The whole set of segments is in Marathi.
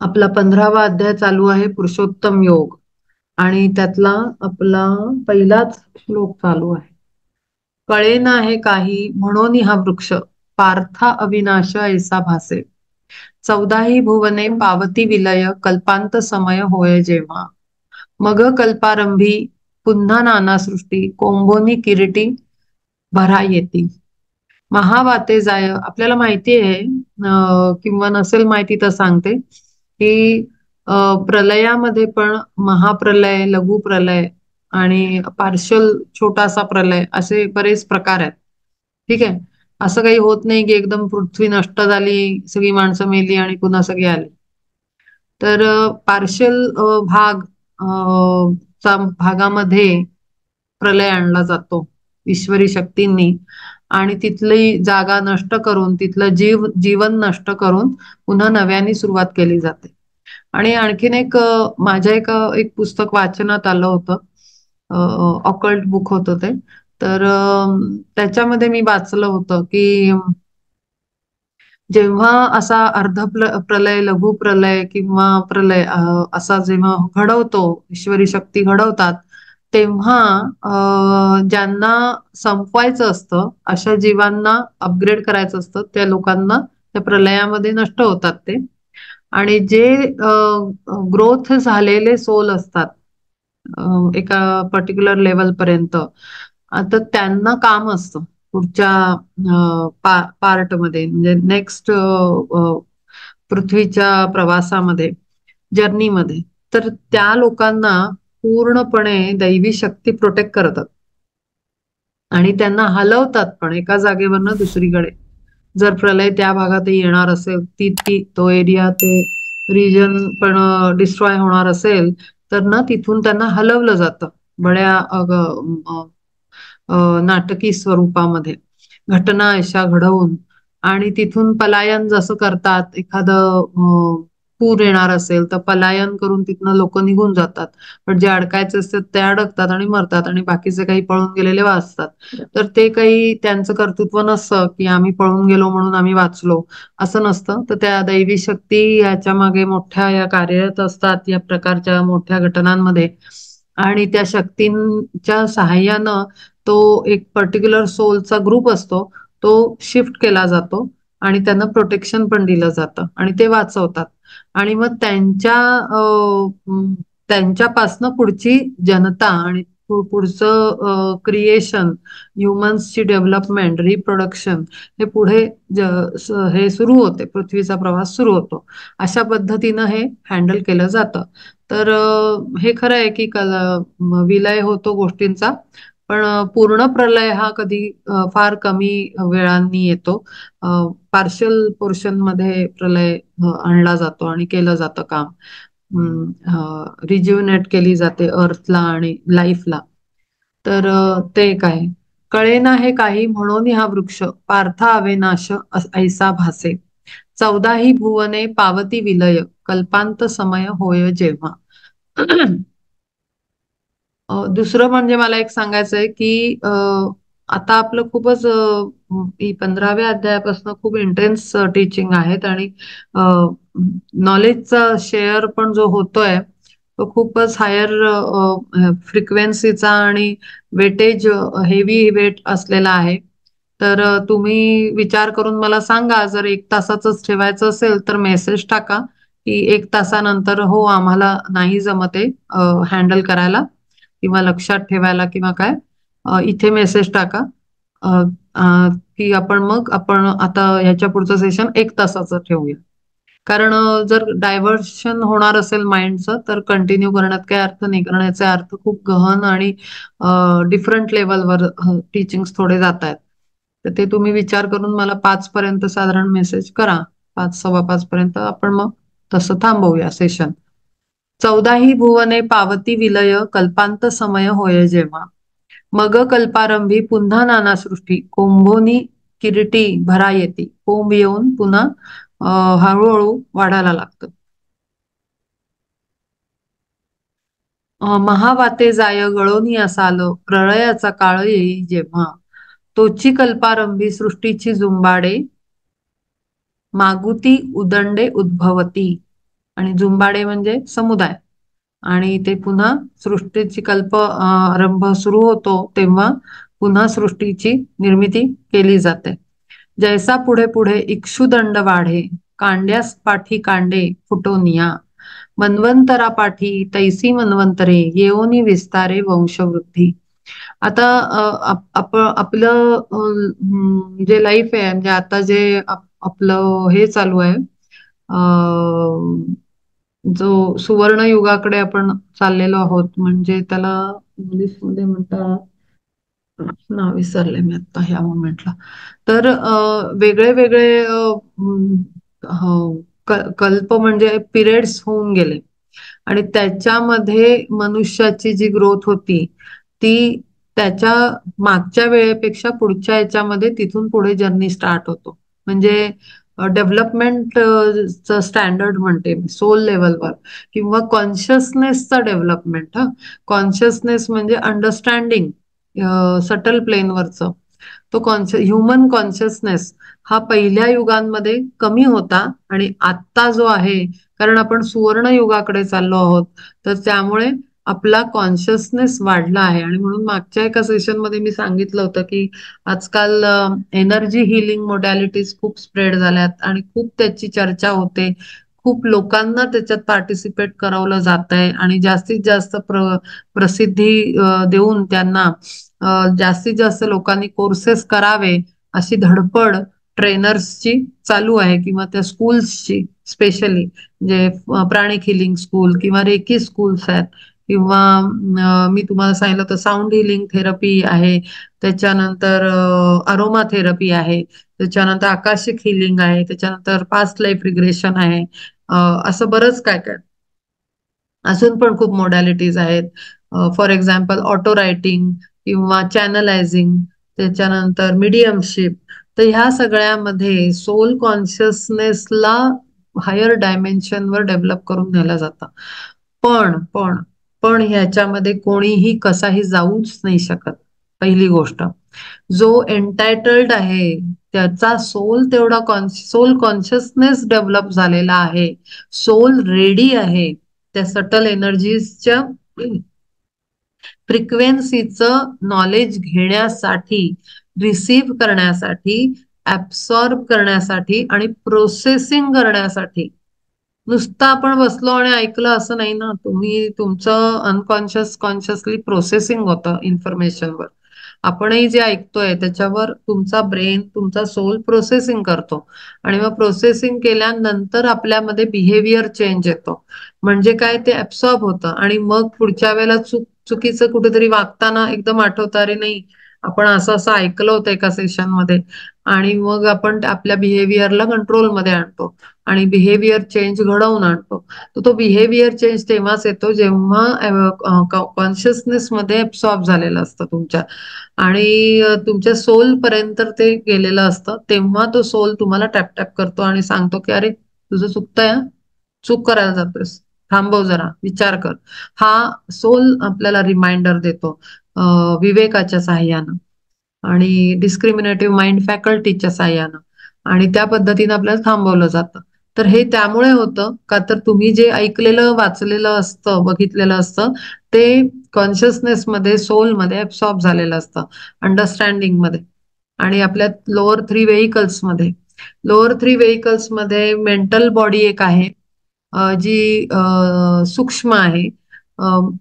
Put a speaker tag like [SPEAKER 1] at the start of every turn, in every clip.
[SPEAKER 1] आपला 15वा अध्याय चालू आहे पुरुषोत्तम योग आणि त्यातला आपला पहिलाच श्लोक चालू आहे. कळेना हे काही म्हणून हा वृक्ष पार्था अविनाश ऐसा भासे. 14ही भुवने पावती विलय कल्पांत समय होय जेव्हा. मग कल्पारंभी पुन्हा नाना सृष्टी कोंबोनी किरीटी भरा येती. महावाते जाय आपल्याला माहिती आहे किंवा नसेल माहिती तर सांगते की प्रलयामध्ये पण महाप्रलय, लघु प्रलय आणि पार्शल छोटासा प्रलय असे बरेच प्रकार आहेत. ठीक आहे. असं काही होत नाही की एकदम पृथ्वी नष्ट झाली, सगळी माणसं मेली आणि पुन्हा सगळी आली. तर पार्शल भाग चा भागामध्ये प्रलय आणला जातो ईश्वरी शक्तींनी आणि तिथली जागा नष्ट करून तिथलं जीवन नष्ट करून पुन्हा नव्याने सुरुवात केली जाते. आणि आणखीन एक माझ्या एक पुस्तक वाचनात आलं होतं. ऑकल्ट बुक होतं ते. तर त्याच्यामध्ये मी वाचलं होतं की जेव्हा असा प्रलय, लघु प्रलय किंवा प्रलय असा जेव्हा घडवतो, ईश्वरी शक्ती घडवतात, तेव्हा ज्यांना संपवायचं असतं, अशा जीवांना अपग्रेड करायचं असतं, त्या लोकांना त्या प्रलयामध्ये नष्ट होतात ते. आणि जे ग्रोथ झालेले सोल असतात एका पर्टिक्युलर लेवल पर्यंत, आता त्यांना काम असतं पुढच्या पार्टमध्ये म्हणजे नेक्स्ट पृथ्वीच्या प्रवासामध्ये, जर्नीमध्ये. तर त्या लोकांना पूर्णपणे दैवी शक्ती प्रोटेक्ट करतात आणि त्यांना हलवतात पण एका जागेवरनं दुसरीकडे. जर प्रलय त्या भागातही येणार असेल, ती ती तो एरिया, ते रिजन पण डिस्ट्रॉय होणार असेल, तर ना तिथून त्यांना हलवलं जातं बड्या नाटकी स्वरूपामध्ये, घटना अशा घडवून. आणि तिथून पलायन जसं करतात, एखादं पूर येणार असेल तर पलायन करून तिथनं लोक निघून जातात. पण जे अडकायचे असतात ते अडकतात आणि मरतात आणि बाकीचे काही पळून गेलेले वाचतात. तर ते काही त्यांचं कर्तृत्व नसतं की आम्ही पळून गेलो म्हणून आम्ही वाचलो, असं नसतं. तर त्या दैवी शक्ती याच्या मागे मोठ्या या कार्यरत असतात या प्रकारच्या मोठ्या घटनांमध्ये. आणि त्या शक्तींच्या सहाय्यानं तो एक पर्टिक्युलर सोलचा ग्रुप असतो, तो शिफ्ट केला जातो आणि त्यांना प्रोटेक्शन पण दिलं जातं आणि ते वाचवतात. आणि मग त्यांच्यापासनं पुढची जनता आणि पुढचं क्रिएशन, ह्युमन्सची डेव्हलपमेंट, रिप्रोडक्शन हे पुढे हे सुरू होते, पृथ्वीचा प्रवास सुरू होतो. अशा पद्धतीनं हे हँडल केलं जातं. तर हे खरं आहे की विलय होतो गोष्टींचा, पण पूर्ण प्रलय हा कधी फार कमी वेळांनी येतो. पार्शल पोर्शन मध्ये प्रलय आणला जातो आणि केलं जातं काम. रिज्युनेट केली जाते अर्थला आणि लाईफला. तर ते काय, कळेना हे काही म्हणून हा वृक्ष पार्था अविनाश ऐसा भासे. 14ही भुवने पावती विलय कल्पांत समय होय जेव्हा. दुसरं म्हणजे मला एक सांगायचं आहे की आता आपलं खूपच 15व्या अध्यायापासून खूप इंटेन्स टीचिंग आहेत आणि नॉलेजचा शेअर पण जो होतोय तो खूपच हायर फ्रिक्वेन्सीचा आणि वेटेज, हेवी वेट असलेला आहे. तर तुम्ही विचार करून मला सांगा, जर 1 तासाचंच ठेवायचं असेल तर मेसेज टाका की 1 तासानंतर हो आम्हाला नाही जमते हँडल करायला किंवा लक्षात ठेवायला किंवा काय. इथे मेसेज टाका अ, अ, की आपण आता ह्याच्या पुढचं सेशन 1 तासाचं ठेवूया. कारण जर डायव्हर्शन होणार असेल माइंडचं तर कंटिन्यू करण्यात काही अर्थ नाही. करण्याचे अर्थ खूप गहन आणि डिफरंट लेवलवर टीचिंग्स थोडे जात आहेत. तर ते तुम्ही विचार करून मला 5 पर्यंत साधारण मेसेज करा. 5, 5:15 पर्यंत आपण मग तसं थांबवूया सेशन. 14ही भुवने पावती विलय कल्पांत समय होय जेव्हा. मग कल्पारंभी पुन्हा नाना सृष्टी कोंभोनी किरीटी भरा येती. कोंब येऊन पुन्हा हळूहळू वाढायला लागतं. महावाते जाय गळोनी असाल प्रळयाचा काळ येई जेव्हा. तोची कल्पारंभी सृष्टीची जुंबाडे मागुती उदंडे उद्भवती. आणि जुंबाडे म्हणजे समुदाय. आणि ते पुन्हा सृष्टीची आरंभ सुरू होतो तेव्हा पुन्हा सृष्टीची निर्मिती केली जाते. जैसा पुढे पुढे इक्षुदंड वाढे, कांड्यास पाठी कांडे फुटोनिया, मन्वंतरा पाठी तैसी मन्वंतरे, येऊनी विस्तारे वंशवृद्धी. आता आपलं जे लाईफ आहे, म्हणजे आता जे आपलं हे चालू आहे, जो सुवर्ण युगाकडे आपण चाललेलो आहोत, म्हणजे त्याला इंग्लिश मध्ये म्हणतात, नाव विसरले मी आता ह्या मोमेंटला. तर वेगळे वेगळे कल्प म्हणजे पिरियड्स होऊन गेले आणि त्याच्यामध्ये मनुष्याची जी ग्रोथ होती ती त्याच्या मागच्या वेळेपेक्षा पुढच्या याच्यामध्ये तिथून पुढे जर्नी स्टार्ट होतो. म्हणजे डेव्हलपमेंट स्टँडर्ड म्हणते मी, सोल लेवलवर किंवा कॉन्शियसनेसचा डेव्हलपमेंट. कॉन्शियसनेस म्हणजे अंडरस्टँडिंग सटल प्लेनवरचं. तो ह्युमन कॉन्शियसनेस हा पहिल्या युगांमध्ये कमी होता आणि आत्ता जो आहे, कारण आपण सुवर्ण युगाकडे चाललो आहोत, तर त्यामुळे आपला कॉन्शियसनेस वाढला आहे. आणि म्हणून मागच्या एका सेशनमध्ये मी सांगितलं होतं की आजकाल एनर्जी हिलिंग मोडॅलिटीज खूप स्प्रेड झाल्यात आणि खूप त्याची चर्चा होते. खूप लोकांना त्याच्यात पार्टिसिपेट करवलं जात आहे आणि जास्तीत जास्त प्रसिद्धी देऊन त्यांना जास्तीत जास्त लोकांनी कोर्सेस करावे अशी धडपड ट्रेनर्सची चालू आहे, किंवा त्या स्कूल्सची, स्पेशली जे प्राणिक हिलिंग स्कूल किंवा रेकी स्कूल्स आहेत, किंवा मी तुम्हाला सांगितलं तर साऊंड हिलिंग थेरपी आहे, त्याच्यानंतर अरोमा थेरपी आहे, त्याच्यानंतर आकाशिक हिलिंग आहे, त्याच्यानंतर पास्ट लाईफ रिग्रेशन आहे. असं बरंच काय काय अजून पण खूप मोडॅलिटीज आहेत. फॉर एक्झाम्पल ऑटो रायटिंग किंवा चॅनलायझिंग, त्याच्यानंतर मीडियमशिप. तर ह्या सगळ्यामध्ये सोल कॉन्शियसनेसला हायर डायमेन्शनवर डेव्हलप करून नेलं जातं. पण ह्याच्यामध्ये कोणीही कसाही जाऊच नाही शकत. पहिली गोष्ट, जो एन्टायटल्ड आहे त्याचा सोल तेवढा सोल कॉन्शियसनेस डेव्हलप झालेला आहे, सोल रेडी आहे त्या सटल एनर्जीजच्या फ्रिक्वेन्सीचं नॉलेज घेण्यासाठी, रिसीव्ह करण्यासाठी, ऍब्सॉर्ब करण्यासाठी आणि प्रोसेसिंग करण्यासाठी. नुसतं आपण बसलो आणि ऐकलं असं नाही ना, तुम्ही तुमचं अनकॉन्शियस कॉन्शियसली प्रोसेसिंग होतं इन्फॉर्मेशनवर. आपणही जे ऐकतोय त्याच्यावर तुमचा ब्रेन, तुमचा सोल प्रोसेसिंग करतो आणि मग प्रोसेसिंग केल्यानंतर आपल्यामध्ये बिहेवियर चेंज येतो. म्हणजे काय, ते ऍब्सॉर्ब होतं आणि मग पुढच्या वेळेला चुकीचं कुठेतरी वागताना एकदम आठवतं, अरे नाही आपण असं असं ऐकलं होतं एका सेशन मध्ये, आणि मग आपण आपल्या बिहेवियरला कंट्रोलमध्ये आणतो आणि बिहेवियर चेंज घडवून आणतो. तर तो बिहेवियर चेंज तेव्हाच येतो जेव्हा कॉन्शियसनेस मध्ये ऍब्सॉर्ब झालेलं असतं तुमच्या, आणि तुमच्या सोल पर्यंत ते गेलेलं असतं. तेव्हा तो सोल तुम्हाला टॅप टॅप करतो आणि सांगतो की अरे तुझं चुकतंय, चूक करायला जातोयस, थांबव जरा, विचार कर. हा सोल आपल्याला रिमाइंडर देतो विवेकाच्या साह्यानं आणि डिस्क्रिमिनेटिव्ह माइंड फॅकल्टीच्या साह्यानं, आणि त्या पद्धतीने आपल्याला थांबवलं जातं. तर हे त्यामुळे होतं का, तर तुम्ही जे ऐकलेलं, वाचलेलं असतं, बघितलेलं असतं ते कॉन्शियसनेस मध्ये, सोल मध्ये ऍब्सॉर्ब झालेलं असतं, अंडरस्टँडिंग मध्ये. आणि आपल्या लोअर थ्री व्हेइकल्स मध्ये, मेंटल बॉडी एक आहे जी सूक्ष्म आहे.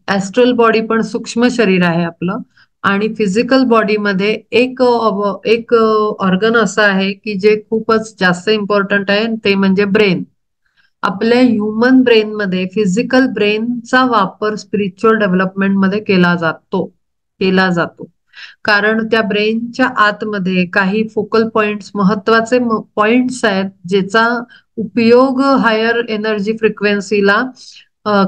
[SPEAKER 1] ऍस्ट्रल बॉडी पण सूक्ष्म शरीर आहे आपलं. आणि फिजिकल बॉडीमध्ये एक ऑर्गन असं आहे की जे खूपच जास्त इम्पॉर्टंट आहे, ते म्हणजे ब्रेन. आपल्या ह्युमन ब्रेनमध्ये फिजिकल ब्रेनचा वापर स्पिरिच्युअल डेव्हलपमेंटमध्ये केला जातो. कारण त्या ब्रेनच्या आतमध्ये काही फोकल पॉइंट्स, महत्वाचे पॉइंट्स आहेत, ज्याचा उपयोग हायर एनर्जी फ्रिक्वेन्सीला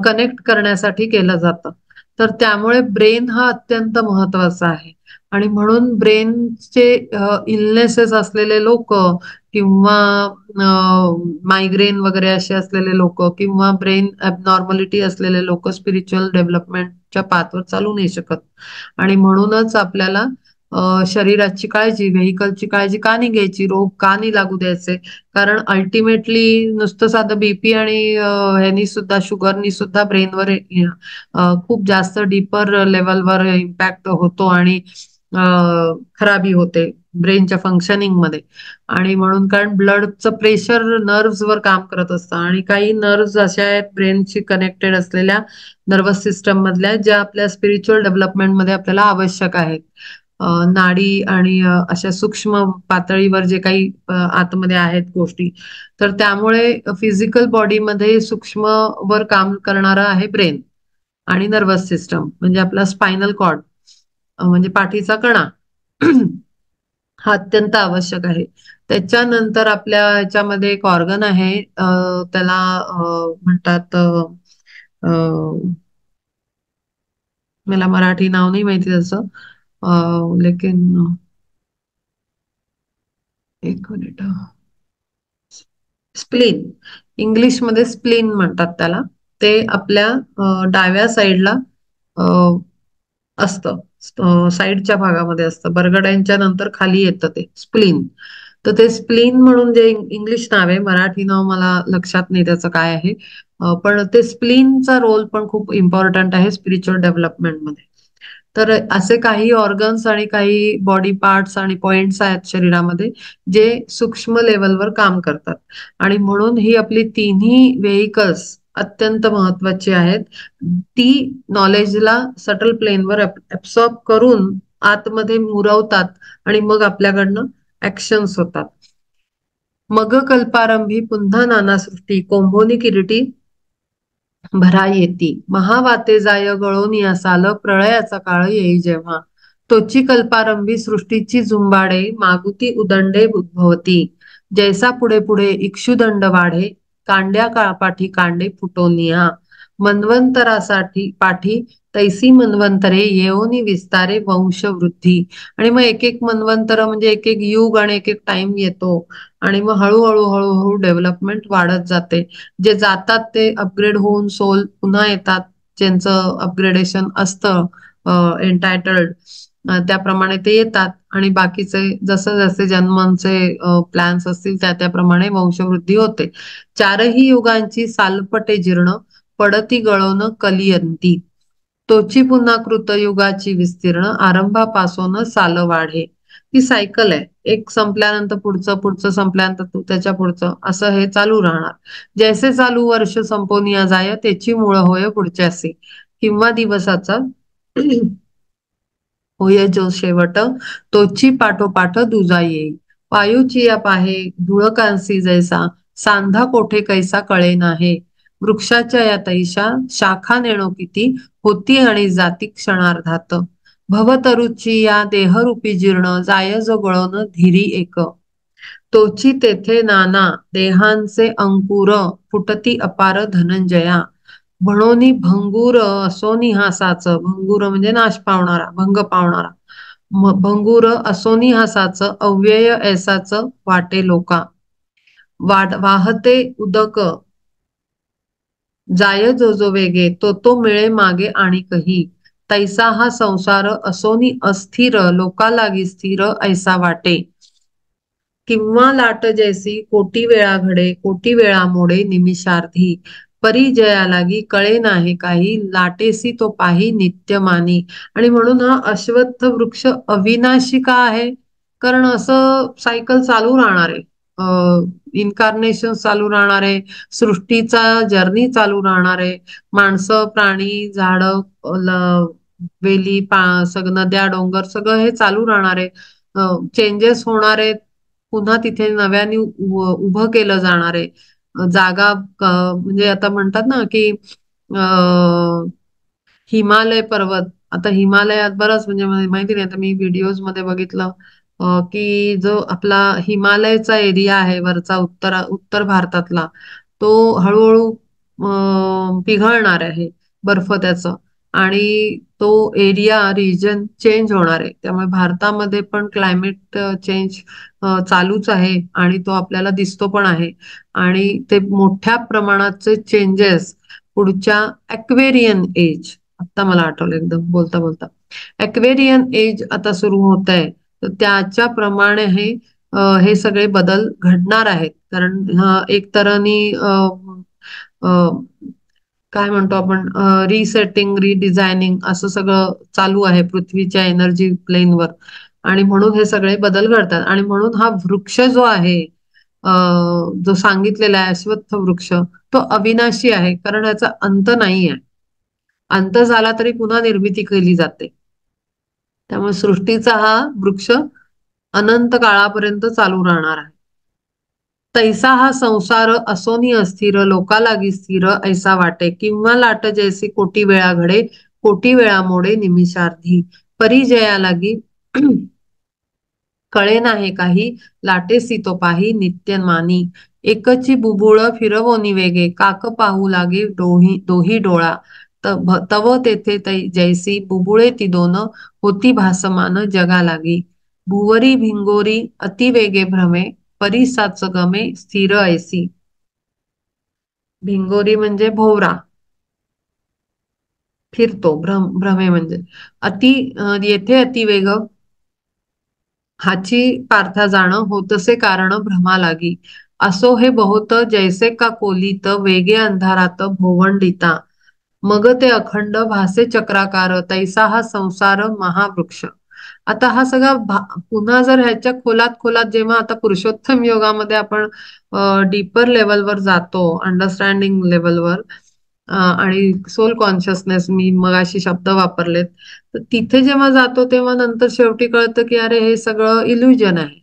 [SPEAKER 1] कनेक्ट करण्यासाठी केलं जातं. तर त्यामुळे ब्रेन हा अत्यंत महत्वाचा आहे. आणि म्हणून ब्रेनचे इलनेसेस असलेले लोक, किंवा मायग्रेन वगैरे असे असलेले लोक, किंवा ब्रेन ॲबनॉर्मलिटी असलेले लोक स्पिरिच्युअल डेव्हलपमेंटच्या पाथवर चालू नाही शकत. आणि म्हणूनच आपल्याला शरीराची काळजी, व्हेकलची काळजी का नाही घ्यायची, रोग का नाही लागू द्यायचे. कारण अल्टिमेटली नुसतं साधं बीपी आणि ह्यानी सुद्धा, शुगरनी सुद्धा ब्रेनवर खूप जास्त डीपर लेवलवर इम्पॅक्ट होतो आणि खराबी होते ब्रेनच्या फंक्शनिंग मध्ये. आणि म्हणून कारण ब्लडचं प्रेशर वर काम करत असतं आणि काही नर्व्स अशा आहेत ब्रेनशी कनेक्टेड असलेल्या नर्वस सिस्टम मधल्या, ज्या आपल्या स्पिरिच्युअल डेव्हलपमेंटमध्ये आपल्याला आवश्यक आहेत. नाडी आणि अशा सूक्ष्म पातळीवर जे काही आतमध्ये आहेत गोष्टी, तर त्यामुळे फिजिकल बॉडीमध्ये सूक्ष्म वर काम करणारा आहे ब्रेन आणि नर्वस सिस्टम म्हणजे आपला स्पायनल कॉर्ड, म्हणजे पाठीचा कणा. हा अत्यंत आवश्यक आहे. त्याच्यानंतर आपल्या ह्याच्यामध्ये एक ऑर्गन आहे, त्याला म्हणतात, मला मराठी नाव नाही माहिती त्याचं, लेकिन एक मिनिट, स्प्लीन, इंग्लिशमध्ये स्प्लीन म्हणतात त्याला. ते आपल्या डाव्या साईडला असतं, साईडच्या भागामध्ये असतं, बरगड्यांच्या नंतर खाली येतं ते स्प्लीन. तर ते स्प्लीन म्हणून जे इंग्लिश नाव आहे, मराठी नाव मला लक्षात नाही त्याचं काय आहे. पण ते स्प्लीनचा रोल पण खूप इम्पॉर्टंट आहे स्पिरिच्युअल डेव्हलपमेंटमध्ये. तर असे काही ऑर्गन्स आणि काही बॉडी पार्ट्स आणि पॉइंट्स आहेत शरीरामध्ये जे सूक्ष्म लेवलवर काम करतात. आणि म्हणून ही आपली तिन्ही व्हेकल्स अत्यंत महत्वाची आहेत. ती नॉलेजला सटल प्लेनवर ऍब्सॉर्ब करून आतमध्ये मुरवतात आणि मग आपल्याकडनं ऍक्शन्स होतात. मग कल्पारंभी पुन्हा नाना सृष्टी, कोंभोनी किरीटी भरा येती, महावाते जाय गळोनी असाल, प्रळयाचा काळ येई जेव्हा. तोची कल्पारंभी सृष्टीची झुंबाडे, मागुती उदंडे उद्भवती. जैसा पुढे पुढे इक्षुदंड वाढे, कांड्या काळपाठी कांडे फुटोनिया. मन्वंतरासाठी पाठी तैसी मन्वंतरे, येऊनी विस्तारे वंशवृद्धी. आणि मग एक एक मन्वंतर म्हणजे एक एक युग आणि एक एक टाइम येतो आणि मग हळूहळू हळूहळू डेव्हलपमेंट वाढत जाते. जे जातात ते अपग्रेड होऊन सोल पुन्हा येतात, ज्यांचं अपग्रेडेशन असतं एन्टायटल्ड, त्याप्रमाणे ते येतात. आणि बाकीचे जसं जसे जन्मांचे प्लॅन्स असतील त्या त्याप्रमाणे वंशवृद्धी होते. चारही युगांची सालपटे जीर्ण, पडती गळवण कलियंती. तोची पुन्हा कृतयुगाची विस्तीर्ण, आरंभापासून साल वाढे. ही सायकल आहे, एक संपल्यानंतर पुढचं, पुढचं संपल्यानंतर त्याच्या पुढचं, असं हे चालू राहणार. जैसे चालू वर्ष संपोनिया जाय, त्याची मूळ होय पुढच्यासी. किंवा दिवसाचा होय जो शेवट, तोची पाठोपाठ दुजा येई. वायूची या पाहे धुळकांसी जैसा, सांधा कोठे कैसा कळे नाहे. वृक्षाच्या या तैशा शाखा नेणो किती, होती आणि जाती क्षणार्धात. भवतरुची या देहरूपी जीर्ण, जाय जो गळून धीरी एक. तोची तेथे नाना देहांचे अंकुर, फुटती अपार धनंजया. म्हणोनी भंगूर असोनी हासाच, भंगूर म्हणजे नाश पावणारा, भंग पावणारा. भंगूर असोनी हासाच, अव्यय ऐसाच वाटे लोका. वाहते उदक जाय जो जो वेगे, तो तो मिळे मागे आणि कही. तैसा हा संसार असोनी अस्थिर, लोका लागी स्थिर ऐसा वाटे. किंवा लाट जैसी कोटी वेळा घडे, कोटी वेळा मोडे निमिषार्धी. परिजया लागी कळे नाही काही, लाटेसी तो पाही नित्यमानी. आणि म्हणून हा अश्वत्थ वृक्ष अविनाशी का आहे? कारण असं सायकल चालू राहणार आहे, इन्कार्नेशन चालू राहणार आहे, सृष्टीचा जर्नी चालू राहणार आहे. माणसं, प्राणी, झाडं, वेली, नद्या, डोंगर सगळं हे चालू राहणार आहे. चेंजेस होणार आहेत, पुन्हा तिथे नव्याने उभं केलं जाणार आहे. जागा म्हणजे आता म्हणतात ना की हिमालय पर्वत, आता हिमालयात बरंच म्हणजे माहिती नाही, आता मी व्हिडिओज मध्ये बघितलं की जो आपला हिमालयचा एरिया आहे वरचा, उत्तर भारतातला, तो हळूहळू पिघळणार आहे बर्फ त्याचं. आणि तो एरिया रिजन चेंज होणार आहे. त्यामुळे भारतामध्ये पण क्लायमेट चेंज चालूच आहे आणि तो आपल्याला दिसतो पण आहे. आणि ते मोठ्या प्रमाणाचे चेंजेस पुढच्या ॲक्वेरियन एज, आता मला आठवलं एकदम बोलता बोलता, एक्वेरियन एज आता सुरू होत आहे, तर त्याच्याप्रमाणे हे सगळे बदल घडणार आहेत. कारण एक तऱ्हेने काय म्हणतो आपण, रिसेटिंग, रिडिझायनिंग असं सगळं चालू आहे पृथ्वीच्या एनर्जी प्लेनवर. आणि म्हणून हे सगळे बदल घडतात. आणि म्हणून हा वृक्ष जो आहे, जो सांगितलेला आहे अश्वत्थ वृक्ष, तो अविनाशी आहे. कारण याचा अंत नाही आहे. अंत झाला तरी पुन्हा निर्मिती केली जाते. त्यामुळे सृष्टीचा हा वृक्ष अनंत काळापर्यंत चालू राहणार आहे. तैसा हा संसार असोनी अस्थिर, लोका लागी स्थिर ऐसा वाटे, किंवा लाट जैसी कोटी वेळा घडे, कोटी वेळा मोडे निमिषार्धी. परिजया लागी कळे नाही काही, लाटेसी तो पाही नित्यमानी. एकची बुबुळ फिरवोनी वेगे, काक पाहू लागे दोही डोळा. तव तेथे जैसी बुबुळे ती दोन, होती भासमान जगा लागी. भुवरी भिंगोरी अति वेगे भ्रमे, परिसाच गमे स्थिर ऐसी. भिंगोरी म्हणजे भोवरा, फिरतो. भ्रमे म्हणजे अति, येथे अतिवेग हाची पार्था जाणं, होतसे कारण भ्रमा लागी. असो हे बहुत जैसे का कोलीत, वेगे अंधारात भोवंडिता. मग ते अखंड भासे चक्राकार, तैसा हा संसार महावृक्ष. आता हा सगळा पुन्हा जर ह्याच्या खोलात खोलात जेव्हा आता पुरुषोत्तम योगामध्ये आपण डीपर लेवलवर जातो, अंडरस्टँडिंग लेवलवर, आणि सोल कॉन्शियसनेस, मी मगाशी शब्द वापरलेत, तर तिथे जेव्हा जातो तेव्हा नंतर शेवटी कळतं की अरे हे सगळं इल्युजन आहे.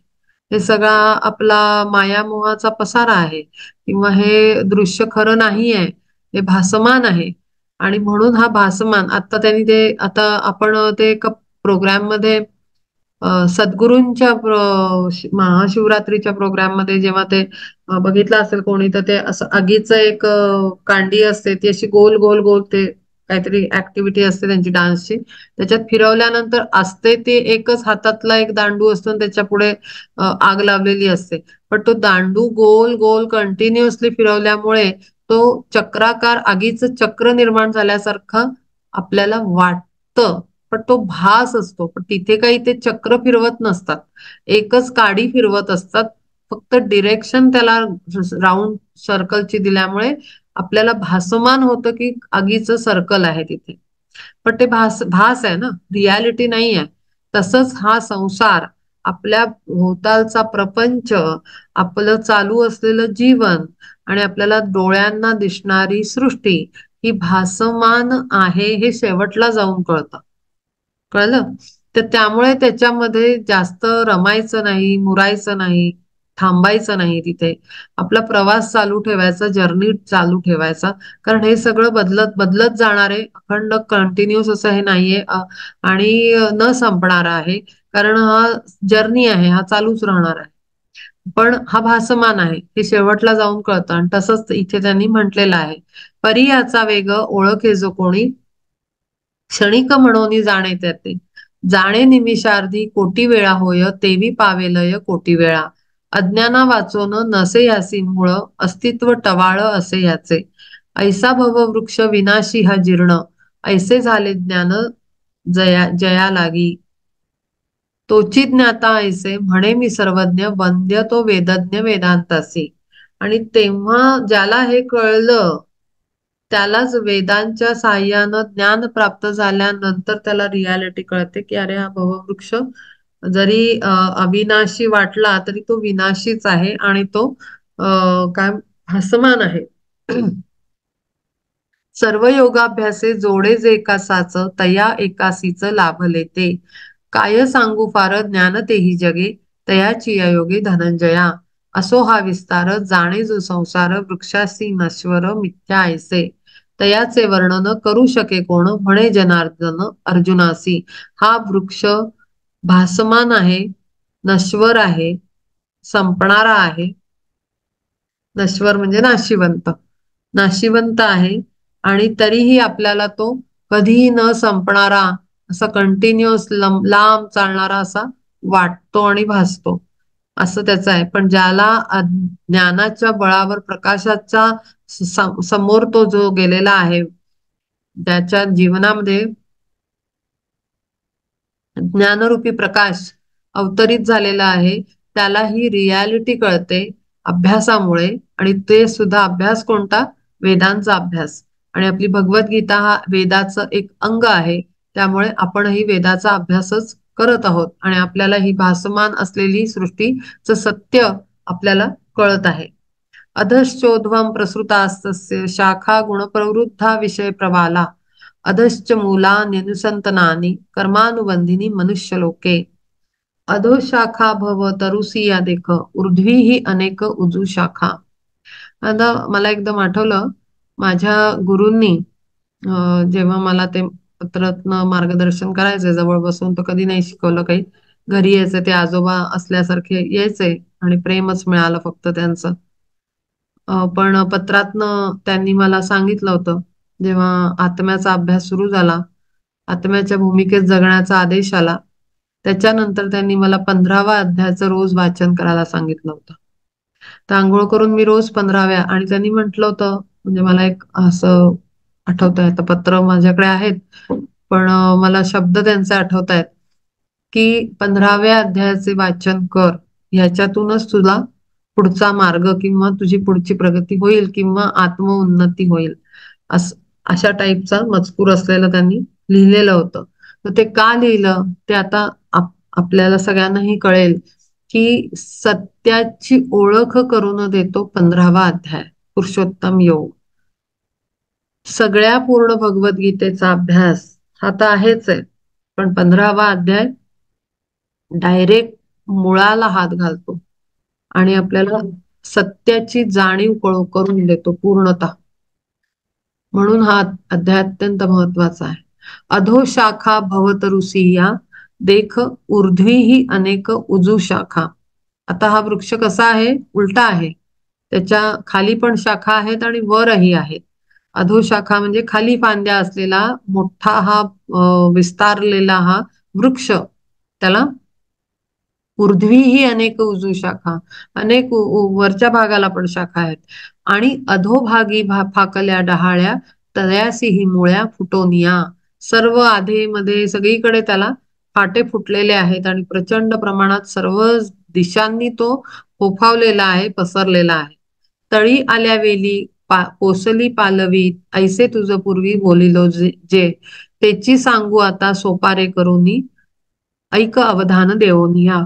[SPEAKER 1] हे सगळा आपला मायामोहाचा पसारा आहे, किंवा हे दृश्य खरं नाही आहे, हे भासमान आहे. आणि म्हणून हा भासमान, आता त्यांनी ते, आता आपण ते एका प्रोग्राम मध्ये, सद्गुरूंच्या महाशिवरात्रीच्या प्रोग्राम मध्ये जेव्हा ते बघितलं असेल कोणी, तर ते असं आगीचं एक कांडी असते, ती अशी गोल गोल गोल, ते काहीतरी ऍक्टिव्हिटी असते त्यांची डान्सची. त्याच्यात फिरवल्यानंतर असते ते एकच हातातला एक दांडू असतो आणि त्याच्या पुढे आग लावलेली असते. पण तो दांडू गोल गोल कंटिन्युअसली फिरवल्यामुळे तो चक्राकार, आगीचं चक्र निर्माण झाल्यासारखं आपल्याला वाटतं. पण तो भास असतो. पण तिथे काही ते चक्र फिरवत नसतात, एकच काडी फिरवत असतात. फक्त डिरेक्शन त्याला राऊंड सर्कलची दिल्यामुळे आपल्याला भासमान होतं की आगीचं सर्कल आहे तिथे. पण ते भास आहे ना, रियालिटी नाही आहे. तसंच हा संसार, आपल्या भोवतालचा प्रपंच, आपलं चालू असलेलं जीवन, आणि आपल्याला डोळ्यांना दिसणारी सृष्टी ही भासमान आहे, हे शेवटला जाऊन कळतं. कळलं? तर त्यामुळे त्याच्यामध्ये जास्त रमायचं नाही, मुरायचं नाही, थांबायचं नाही. तिथे आपला प्रवास चालू ठेवायचा, जर्नी चालू ठेवायचा. कारण हे सगळं बदलत बदलत जाणार आहे, अखंड कंटिन्युअस असं हे नाहीये, आणि न संपणारा आहे. कारण हा जर्नी आहे, हा चालूच राहणार आहे. पण हा भासमान आहे, हे शेवटला जाऊन कळतं. आणि तसंच इथे त्यांनी म्हटलेलं आहे, परी याचा वेग ओळखे जो कोणी, क्षणिक म्हणून जाणे त्याते. जाणे निमिषार्धी कोटी वेळा होय, तेवी पावेलय कोटी वेळा. अज्ञाना वाचोन नसे यासी मूळ, अस्तित्व टवाळ असे याचे. ऐसा भव वृक्ष विनाशी हा जीर्ण, ऐसे झाले ज्ञान जया लागी. तोची ज्ञाता ऐसे म्हणे मी सर्वज्ञ, वंद्य तो वेदज्ञ वेदांतासी. आणि तेव्हा ज्याला हे कळलं, त्यालाच वेदांच्या साह्यानं ज्ञान प्राप्त झाल्यानंतर त्याला रियालिटी कळते की अरे हा भववृक्ष जरी अविनाशी वाटला तरी तो विनाशीच आहे, आणि तो काय भासमान आहे. सर्व योगाभ्यासे जोडे जे एकासाच, तया एकासीच लाभले ते. काय सांगू फार ज्ञान तेही जगे, तयाची योगे धनंजया. असो हा विस्तार जाणे जो संसार, वृक्षासी नश्वर मिथ्या ऐसे. तयाचे वर्णन करू शके कोण, म्हणे जनार्दन अर्जुनासी. हा वृक्ष भासमान आहे, नश्वर आहे, संपणारा आहे. नश्वर म्हणजे नाशिवंत, नाशिवंत आहे. आणि तरीही आपल्याला तो कधीही न संपणारा, असा कंटिन्युअस लांब चालणारा असा वाटतो आणि भासतो, असं त्याचं आहे. पण ज्याला ज्ञानाच्या बळावर, प्रकाशाच्या समोर तो जो गेलेला आहे, ज्याच्या जीवनामध्ये ज्ञानरूपी प्रकाश अवतरित झालेला आहे, त्याला ही रियालिटी कळते अभ्यासामुळे. आणि ते सुद्धा अभ्यास कोणता? वेदांचा अभ्यास. आणि आपली भगवद्गीता हा वेदाचं एक अंग आहे, त्यामुळे आपणही वेदाचा अभ्यासच करत आहोत आणि आपल्याला ही भासमान असलेली सृष्टीचं सत्य आपल्याला कळत आहे. अधश्चोध्वं प्रसृतास्तस्य शाखा गुणप्रवृद्धा विषय प्रवाला अधश्च मूलान्यनुसंतनानि कर्मानुबंधिनी मनुष्यलोके. अधोशाखा भव तरुसी या देख ऊर्ध्वी ही अनेक उजू शाखा. आता मला एकदम आठवलं, माझ्या गुरूंनी जेव्हा मला ते पत्रत्न मार्गदर्शन करायचे जवळ बसून, तर कधी नाही शिकवलं काही. घरी यायचे ते आजोबा असल्यासारखे यायचे आणि प्रेमच मिळालं फक्त त्यांचं. पण पत्रातनं त्यांनी मला सांगितलं होतं, जेव्हा आत्म्याचा अभ्यास सुरू झाला, आत्म्याच्या भूमिकेत जगण्याचा आदेश आला, त्याच्यानंतर त्यांनी मला 15वा अध्यायाचं रोज वाचन करायला सांगितलं होतं. तर आंघोळ करून मी रोज 15व्या, आणि त्यांनी म्हटलं होतं, म्हणजे मला एक असं आठवत आहे, आता पत्र माझ्याकडे आहेत, पण मला शब्द त्यांचे आठवत आहेत, की 15व्या अध्यायाचे वाचन कर, ह्याच्यातूनच तुला पुढचा मार्ग किंवा तुझी पुढची प्रगती होईल किंवा आत्मउन्नती होईल. अशा टाईपचा मजकूर असलेलं त्यांनी लिहिलेलं होतं. तर ते का लिहिलं ते आता आपल्याला सगळ्यांनाही कळेल, की सत्याची ओळख करून देतो 15वा अध्याय पुरुषोत्तम योग. सगळ्या पूर्ण भगवद्गीतेचा अभ्यास हा तर आहेच आहे, पण 15वा अध्याय डायरेक्ट मुळाला हात घालतो आणि आपल्याला सत्याची जाणीव करून देतो पूर्णतः. म्हणून हा अध्याय अत्यंत महत्वाचा आहे. अधोशाखा भवतरुसिया देख ऊर्ध्वी ही अनेक उजू शाखा. आता हा वृक्ष कसा आहे? उलटा आहे. त्याच्या खाली पण शाखा आहेत आणि वरही आहेत. अधोशाखा म्हणजे खाली फांद्या असलेला मोठा हा विस्तारलेला हा वृक्ष, त्याला ऊर्ध्वी ही अनेक उजू शाखा, अनेक वरच्या भागाला पण शाखा आहेत. आणि अधोभागी फाकल्या डहाळ्या तळ्यासी ही मुळ्या फुटोनिया. सर्व आधेमध्ये सगळीकडे त्याला फाटे फुटलेले आहेत आणि प्रचंड प्रमाणात सर्व दिशांनी तो फोफावलेला आहे, पसरलेला आहे. तळी आल्या वेली कोसली पालवी ऐसे तुझ पूर्वी बोलिलो जे तेची सांगू आता सोपारे करूनी ऐक अवधान देवोनिया.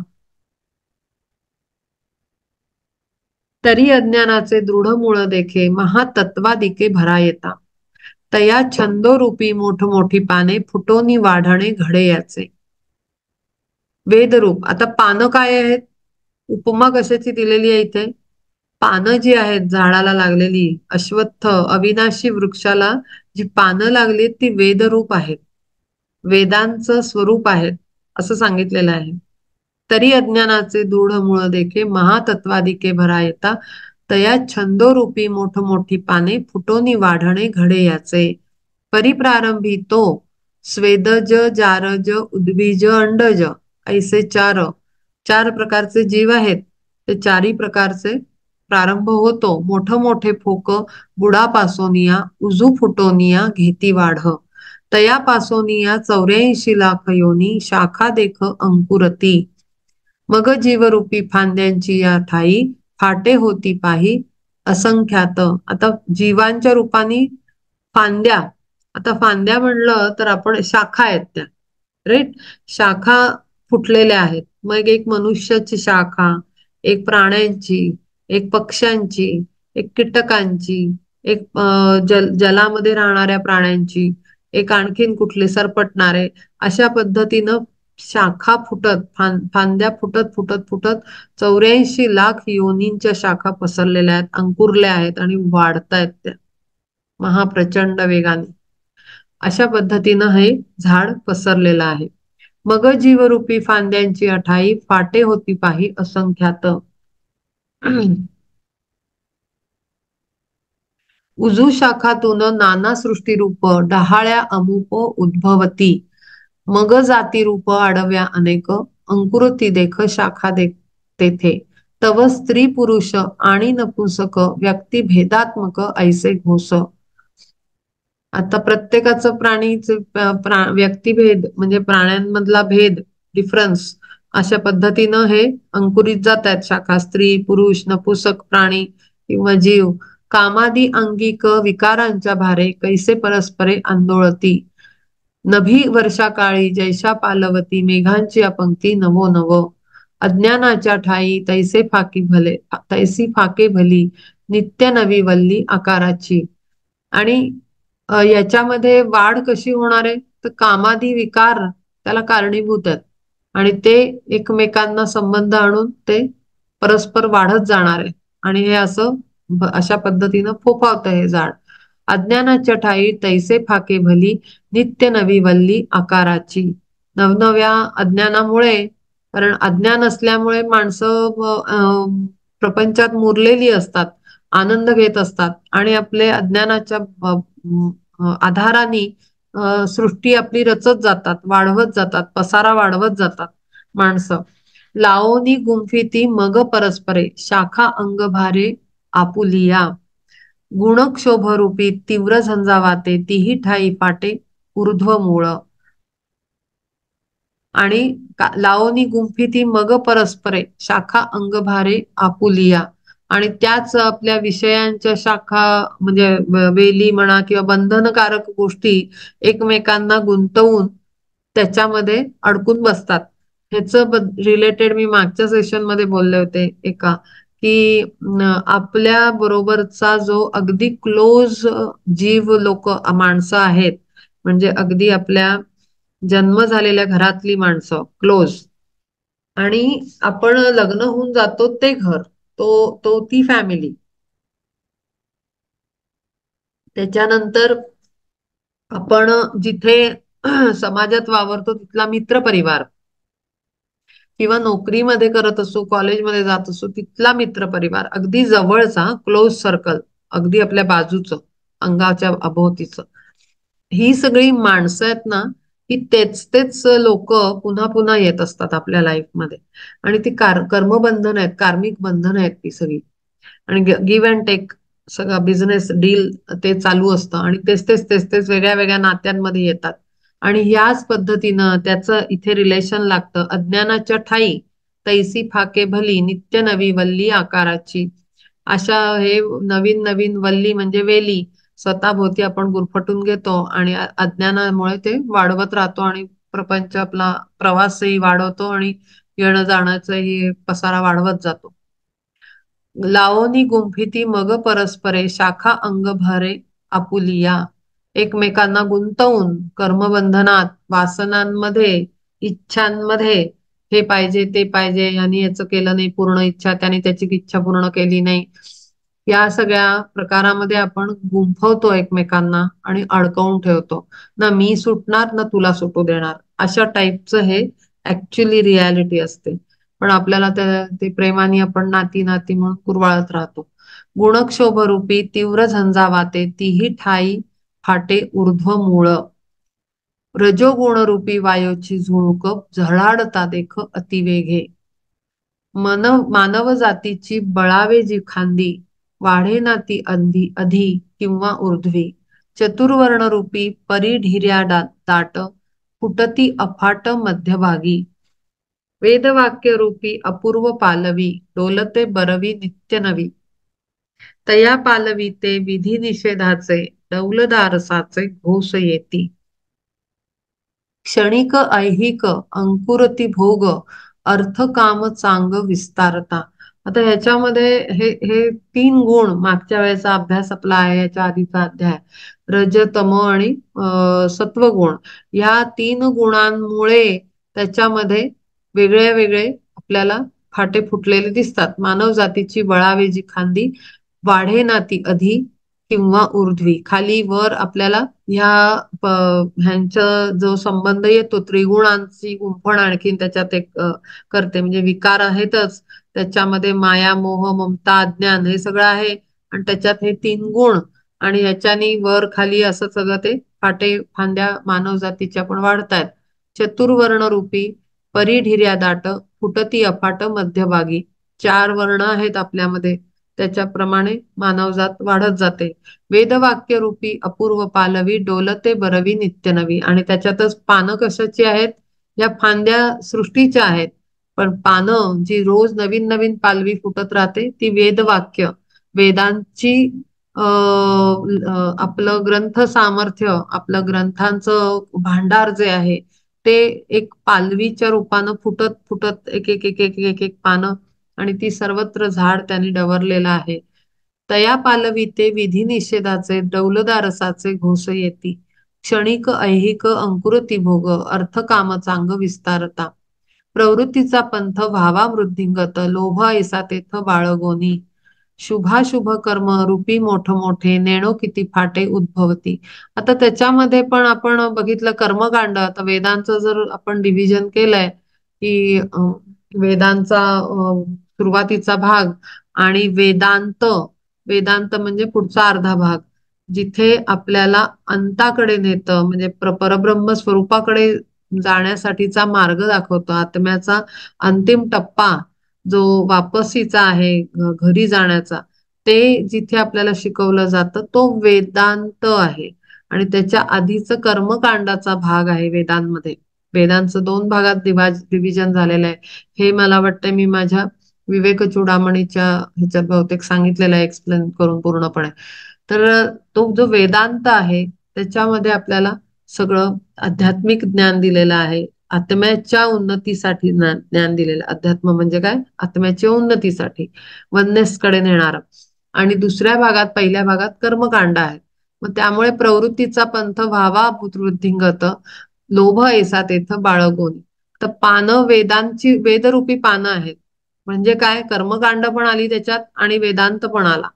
[SPEAKER 1] तरी अज्ञानाचे दृढ मूळ देखे महातत्वादिके भरा येता तया छंदोरूपी मोठमोठी पाने फुटोनी वाढणे घडे याचे. वेदरूप. आता पानं काय आहेत? उपमा कशाची दिलेली आहे इथे? पानं जी आहेत झाडाला लागलेली, अश्वत्थ अविनाशी वृक्षाला जी पानं लागली ती वेदरूप आहेत, वेदांचं स्वरूप आहेत असं सांगितलेलं आहे. तरी अज्ञानाचे दृढ मूळ देखे महातत्वादिके भरा येता तया छंदोरूपी मोठमोठी पाने फुटोनी वाढणे घडे याचे. परिप्रारंभी तो स्वेदज जारज उद्बीज अंडज ऐसे चार चार प्रकारचे जीव आहेत. ते चारही प्रकारचे प्रारंभ होतो. मोठं मोठे फोक बुडापासोनिया उजू फुटोनिया घेती वाढ तयापासोनिया 84 लाख योनी शाखा देख अंकुरती. मग जीवरूपी फांद्यांची या ठाई फाटे होती पाही असंख्यात. आता जीवांच्या रूपाने फांद्या, आता फांद्या म्हणलं तर आपण शाखा आहेत त्या, राईट? शाखा फुटलेल्या आहेत. मग एक मनुष्याची शाखा, एक प्राण्यांची, एक पक्ष्यांची, एक कीटकांची, एक जलामध्ये राहणाऱ्या प्राण्यांची, एक आणखीन कुठले सरपटणारे, अशा पद्धतीनं शाखा फुटत फांद्या फुटत फुटत फुटत 84 लाख योनींच्या शाखा पसरलेल्या आहेत, अंकुरल्या आहेत आणि वाढतायत त्या महाप्रचंड वेगाने. अशा पद्धतीनं हे झाड पसरलेलं आहे. मग जीवरूपी फांद्यांची अठाई फाटे होती पाही असंख्यात. उजू शाखातून नाना सृष्टीरूप डहाळ्या अमुप उद्भवती. मग जाती रूप आडव्या अनेक अंकुरती देख शाखा तेथे. तव स्त्री पुरुष आणि नपुंसक व्यक्ती भेदात्मक ऐसे घोष. आता प्रत्येकाचं व्यक्तिभेद म्हणजे प्राण्यांमधला भेद, डिफरन्स, अशा पद्धतीनं हे अंकुरित जात आहेत शाखा. स्त्री, पुरुष, नपुसक प्राणी किंवा जीव, कामादी अंगिक विकारांच्या भारे कैसे परस्परे आंदोळती. नभी वर्षा काळी जैशा पालवती, मेघांची अपंक्ती नवो नव. अज्ञानाच्या ठाई तैसी फाके भली, नित्य नवी वल्ली आकाराची. आणि याच्यामध्ये वाढ कशी होणार आहे, तर कामादी विकार त्याला कारणीभूत आहेत आणि ते एकमेकांना संबंध आणून ते परस्पर वाढत जाणार आहे. आणि हे असं अशा पद्धतीनं फोफावतं हे झाड. अज्ञानाच्या ठाई तैसे फाके भली, नित्य नवी वल्ली आकाराची. नवनव्या अज्ञानामुळे, कारण अज्ञान असल्यामुळे माणसं प्रपंचात मुरलेली असतात, आनंद घेत असतात आणि आपले अज्ञानाच्या आधाराने सृष्टी आपली रचत जातात, वाढवत जातात, पसारा वाढवत जातात माणसं. लावोनी गुंफिती मग परस्परे, शाखा अंगभारे आपुलिया. गुणक्षोभरूपी तीव्र झंझावाते, तीही ठाई फाटे ऊर्ध्व मूळ. आणि लावोनी गुंफिती मग परस्परे, शाखा अंगभारे आपुलिया. आणि त्याच आपल्या विषयांच्या शाखा म्हणजे वेली म्हणा किंवा बंधनकारक गोष्टी एकमेकांना गुंतवून त्याच्यामध्ये अडकून बसतात. ह्याच रिलेटेड मी मागच्या सेशन मध्ये बोलले होते एका, की आपल्या बरोबरचा जो अगदी क्लोज जीव लोक माणसं आहेत, म्हणजे अगदी आपल्या जन्म झालेल्या घरातली माणसं क्लोज, आणि आपण लग्न होऊन जातो ते घर, तो तो ती फॅमिली. त्याच्यानंतर आपण जिथे समाजात वावरतो तिथला मित्र परिवार, किंवा नोकरीमध्ये करत असो, कॉलेजमध्ये जात असो तिथला मित्र परिवार, अगदी जवळचा क्लोज सर्कल, अगदी आपल्या बाजूचं, अंगाच्या अभोवतीचं. ही सगळी माणसं आहेत ना, ही तेच तेच लोक पुन्हा पुन्हा येत असतात आपल्या लाईफमध्ये. आणि ती कर्मबंधन आहेत, कार्मिक बंधन आहेत ती सगळी. आणि गिव्ह अँड टेक, सगळा बिझनेस डील ते चालू असतं आणि तेच तेच तेच तेच वेगळ्या वेगळ्या नात्यांमध्ये येतात. आणि ह्याच पद्धतीनं त्याचं इथे रिलेशन लागतं. अज्ञानाच्या ठाई तैसी फाके भली, नित्य नवी वल्ली आकाराची. अशा हे नवीन नवीन वल्ली म्हणजे वेली स्वतःभोवती आपण गुरफटून घेतो आणि अज्ञानामुळे ते वाढवत राहतो आणि प्रपंच आपला प्रवासही वाढवतो आणि येणं जाण्याचाही पसारा वाढवत जातो. लावोनी गुंफिती मग परस्परे, शाखा अंग भरे आपुलिया. एकमेकांना गुंतवून कर्मबंधनात, वासनांमध्ये, इच्छांमध्ये, हे पाहिजे ते पाहिजे, यांनी याचं केलं नाही पूर्ण इच्छा, त्याने त्याची इच्छा पूर्ण केली नाही, या सगळ्या प्रकारामध्ये आपण गुंफवतो एकमेकांना आणि अडकवून ठेवतो. ना मी सुटणार ना तुला सुटू देणार, अशा टाईपचं हे ऍक्च्युली रियालिटी असते. पण आपल्याला ते प्रेमाने आपण नाती नाती म्हणून कुरवाळत राहतो. गुणक्षोभरूपी तीव्र झंझावाते, तीही ठाई फाटे ऊर्ध्व मूळ. रजोगुणरूपी वायूची झुळूक, झळाडता देख अतिवेगे. मानव जातीची बळावे जी खांदी, वाढे ना ती अधी किंवा ऊर्ध्वी. चतुर्वर्णरूपी परिढिर्या दाट, फुटती अफाट मध्यभागी. वेदवाक्यरूपी अपूर्व पालवी, डोलते बरवी नित्य नवी. तया पालवी ते विधी निषेधाचे, डौलदारसाचे घोष येती. क्षणिक ऐहिक अंकुरती भोग, अर्थ काम चांग विस्तारता. आता ह्याच्यामध्ये हे हे तीन गुण मागच्या वेळेचा अभ्यास आपला आहे, याच्या आधीचा अध्याय, रज तम आणि सत्वगुण. या तीन गुणांमुळे त्याच्यामध्ये वेगळे वेगळे आपल्याला फाटे फुटलेले दिसतात. मानव जातीची बळावे जी खांदी, वाढे ना ती अधी किंवा ऊर्ध्वी. खाली वर आपल्याला ह्यांचा जो संबंध येतो, त्रिगुणांची गुंफण आणखीन त्याच्यात एक करते. म्हणजे विकार आहेतच, त्याच्यामध्ये माया, मोह, ममता, अज्ञान हे सगळं आहे, आणि त्याच्यात हे तीन गुण, आणि ह्याच्यानी वर खाली असं सगळं ते फाटे फांद्या मानव जातीच्या पण वाढतायत. चतुर्वर्ण रूपी परिढिर्या दाट, फुटती अफाट मध्यभागी. चार वर्ण आहेत आपल्यामध्ये, त्याच्याप्रमाणे मानवजात वाढत जाते. वेदवाक्य रूपी अपूर्व पालवी डोलते बरवी नित्य नवी. आणि त्याच्यातच पानं कशाची आहेत? या फांद्या सृष्टीच्या आहेत. पण पानं जी रोज नवीन नवीन पालवी फुटत राहते ती वेदवाक्य, वेदांची आपलं ग्रंथ सामर्थ्य, आपलं ग्रंथांचं भांडार जे आहे ते एक पालवीच्या रूपानं फुटत फुटत एक एक एक एक एक एक पानं, आणि ती सर्वत्र झाड त्यांनी डवरलेलं आहे. तया पालवी ते विधी निषेधाचे डौलदार रसाचे घोष येती. क्षणिक ऐहिक अंकुरती भोग अर्थ काम चांग विस्तारता. प्रवृत्तीचा पंथ व्हावा वृद्धिंगत लोभ ऐसा तेथ बाळगोनी. शुभाशुभ कर्म रूपी मोठ मोठे नेणो किती फाटे उद्भवती. आता त्याच्यामध्ये पण आपण बघितलं कर्मकांड. आता वेदांचं जर आपण डिव्हिजन केलंय की वेदांचा सुरुवातीचा भाग आणि वेदांत, वेदांत म्हणजे पुढचा अर्धा भाग, जिथे आपल्याला अंताकडे नेतं, म्हणजे परब्रह्म स्वरूपाकडे जाण्यासाठीचा मार्ग दाखवतो. आत्म्याचा अंतिम टप्पा जो वापसीचा आहे, घरी जाण्याचा, ते जिथे आपल्याला शिकवलं जातं तो वेदांत आहे. आणि त्याच्या आधीचं कर्मकांडाचा भाग आहे वेदांमध्ये. वेदांचं दोन भागात डिव्हिजन झालेलं आहे. हे मला वाटतं मी माझ्या विवेक चूडामणीच्या ह्याच्यात बहुतेक सांगितलेलं आहे एक्सप्लेन करून पूर्णपणे. तर तो जो वेदांत आहे त्याच्यामध्ये आपल्याला सगळं आध्यात्मिक ज्ञान दिलेलं आहे. आत्म्याच्या उन्नतीसाठी ज्ञान दिलेलं. अध्यात्म म्हणजे काय? आत्म्याच्या उन्नतीसाठी वननेसकडे नेणार. आणि दुसऱ्या भागात, पहिल्या भागात कर्मकांड आहे. मग त्यामुळे प्रवृत्तीचा पंथ व्हावा वृद्धिंगत लोभ ऐसा तेथ बाळगून. तर पानं वेदांची, वेदरूपी पानं आहेत. म्हणजे काय? कर्मकांड पण आली त्याच्यात आणि वेदांत पण आला,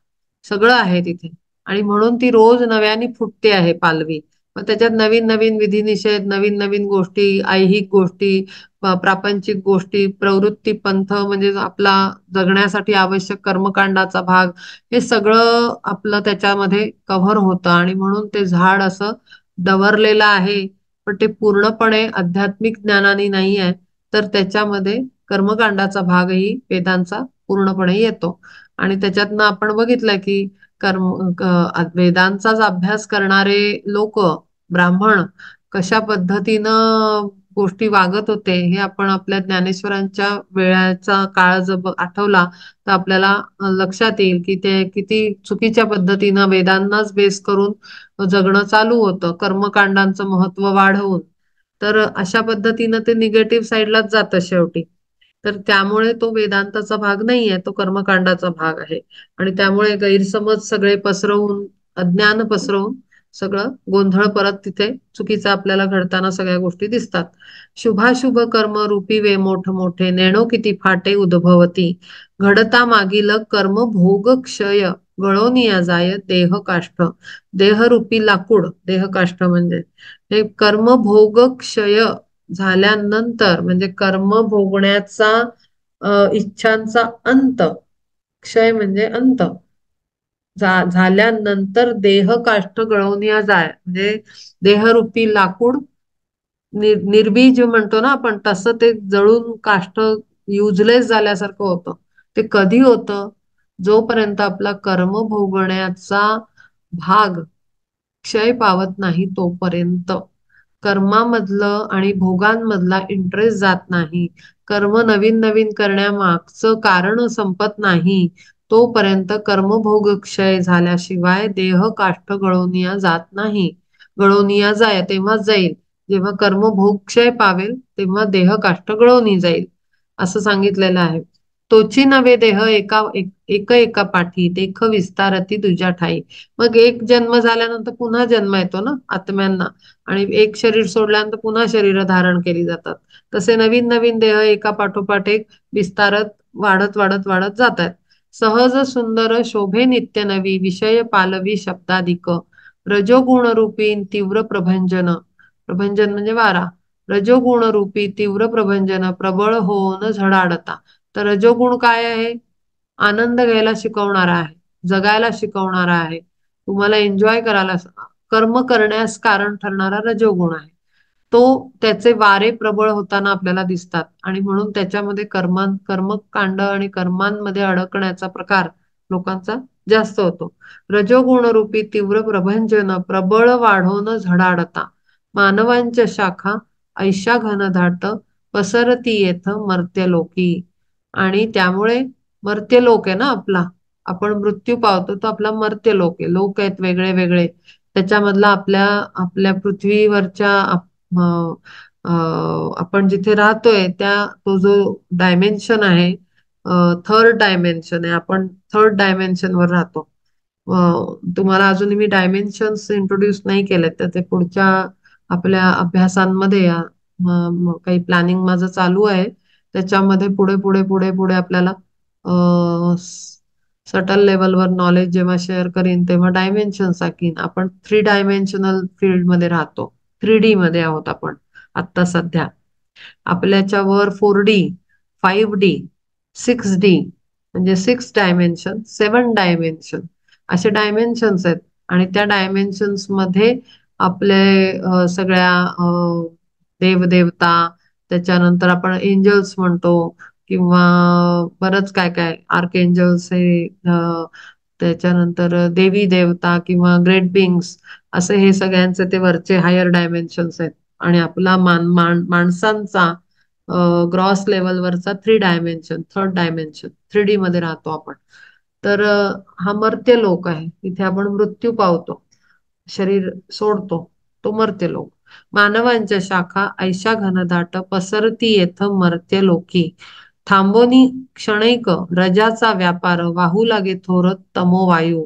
[SPEAKER 1] सगळं आहे तिथे. आणि म्हणून ती रोज नव्याने फुटते आहे पालवी. मग त्याच्यात नवीन नवीन विधिनिषेध, नवीन नवीन गोष्टी, ऐहिक गोष्टी, प्रापंचिक गोष्टी, प्रवृत्ती पंथ म्हणजे आपला जगण्यासाठी आवश्यक कर्मकांडाचा भाग, हे सगळं आपलं त्याच्यामध्ये कव्हर होतं. आणि म्हणून ते झाड असं डवरलेलं आहे. पण ते पूर्णपणे आध्यात्मिक ज्ञानाने नाही आहे. तर त्याच्यामध्ये कर्मकांडाचा भागही वेदांचा पूर्णपणे येतो. आणि त्याच्यातनं आपण बघितलं की वेदांचाच अभ्यास करणारे लोक, ब्राह्मण, कशा पद्धतीनं गोष्टी वागत होते हे आपण आपल्या ज्ञानेश्वरांच्या वेळाचा काळ जर आठवला तर आपल्याला लक्षात येईल की ते किती चुकीच्या पद्धतीनं वेदांनाच बेस करून जगणं चालू होतं, कर्मकांडांचं महत्व वाढवून. तर अशा पद्धतीनं ते निगेटिव्ह साईडलाच जातं शेवटी. तर त्यामुळे तो वेदांताचा भाग नाहीये, तो कर्मकांडाचा भाग आहे. आणि त्यामुळे गैरसमज सगळे पसरवून, अज्ञान पसरवून सगळं गोंधळ परत तिथे चुकीचा आपल्याला घडताना सगळ्या गोष्टी दिसतात. शुभाशुभ कर्म रूपी वे मोठ मोठे नेणो किती फाटे उद्भवती. घडता मागील कर्म भोग क्षय गळोनिया जाय देह काष्ठ. देहरूपी लाकूड, देह काष्ठ म्हणजे हे कर्म भोग क्षय झाल्यानंतर, म्हणजे कर्म भोगण्याचा इच्छांचा अंत, क्षय म्हणजे अंत झाल्यानंतर देह काष्ठ गळवण्या जाय, म्हणजे देहरूपी लाकूड निर्बीज म्हणतो ना आपण, तसं ते जळून काष्ठ युजलेस झाल्यासारखं होतं. ते कधी होतं? जोपर्यंत आपला कर्म भोगण्याचा भाग क्षय पावत नाही तोपर्यंत. कर्मामधलं आणि भोगांमधला इंटरेस्ट जात नाही, कर्म नवीन नवीन करण्यामागचं कारण संपत नाही, तोपर्यंत कर्मभोग क्षय झाल्याशिवाय देह काष्ठ गळवनिया जात नाही. गळवनिया जाय तेव्हाच जाईल जेव्हा कर्मभोग क्षय पावेल, तेव्हा देह काष्ठ गळवणी जाईल असं सांगितलेलं आहे. तोची नवे देह एका पाठी देख विस्तारती तुझ्या ठाई. मग एक जन्म झाल्यानंतर पुन्हा जन्म येतो ना आत्म्यांना, आणि एक शरीर सोडल्यानंतर पुन्हा शरीर धारण केली जातात. तसे नवीन नवीन देह एका पाठोपाठ एक विस्तारत वाढत वाढत वाढत जात आहेत. सहज सुंदर शोभे नित्य नवी विषय पालवी शब्दाधिक. रजोगुण रूपी तीव्र प्रभंजन, प्रभंजन म्हणजे वारा, रजोगुण रूपी तीव्र प्रभंजन प्रबळ होऊन झडाडता. तर रजोगुण काय आहे? आनंद घ्यायला शिकवणारा आहे, जगायला शिकवणारा आहे, तुम्हाला एन्जॉय करायला, कर्म करण्यास कारण ठरणारा रजोगुण आहे. तो त्याचे वारे प्रबळ होताना आपल्याला दिसतात. आणि म्हणून त्याच्यामध्ये कर्मकांड आणि कर्मांमध्ये अडकण्याचा प्रकार लोकांचा जास्त होतो. रजोगुण रूपी तीव्र प्रभंजन प्रबळ वाढवून झडाडता मानवांच्या शाखा ऐशा घनदाट पसरती येथ मर्त्यलोकी. आणि त्यामुळे मर्त्यलोक आहे ना आपला, आपण मृत्यू पावतो तो आपला मर्त्यलोक आहे. लोक आहेत वेगळे वेगळे, त्याच्यामधला आपल्या आपल्या पृथ्वीवरच्या आपण जिथे राहतोय त्या तो जो डायमेन्शन आहे, थर्ड डायमेन्शन आहे, आपण थर्ड डायमेन्शन वर राहतो. तुम्हाला अजून मी डायमेन्शन्स इंट्रोड्यूस नाही केले, तर ते पुढच्या आपल्या अभ्यासांमध्ये काही प्लॅनिंग माझं चालू आहे, त्याच्यामध्ये पुढे पुढे पुढे पुढे आपल्याला सटल लेवलवर नॉलेज जेव्हा शेअर करीन तेव्हा डायमेन्शन सांगीन. आपण 3 डायमेन्शनल फील्ड मध्ये राहतो, 3D मध्ये आहोत आपण आता सध्या. आपल्याच्या वर 4D, 5D, 6D म्हणजे 6 डायमेन्शन, 7 डायमेन्शन असे डायमेन्शन्स आहेत. आणि त्या डायमेन्शन्स मध्ये आपले सगळ्या देवदेवता, त्याच्यानंतर आपण एंजल्स म्हणतो किंवा बरंच काय काय आर्क एंजल्स हे, त्याच्यानंतर देवी देवता किंवा ग्रेट बिंग्स, असे हे सगळ्यांचे ते वरचे हायर डायमेन्शन्स आहेत. आणि आपला माणसांचा ग्रॉस लेवलवरचा 3 डायमेन्शन, थर्ड डायमेन्शन 3D मध्ये राहतो आपण. तर हा मर्त्य लोक आहे, इथे आपण मृत्यू पावतो, शरीर सोडतो, तो मर्त्यलोक. मानवांच्या शाखा ऐशा घनदाट पसरती येथ मर्त्यलोकी. थांबोनी क्षणैक रजाचा व्यापार वाहू लागे थोर तमोवायू.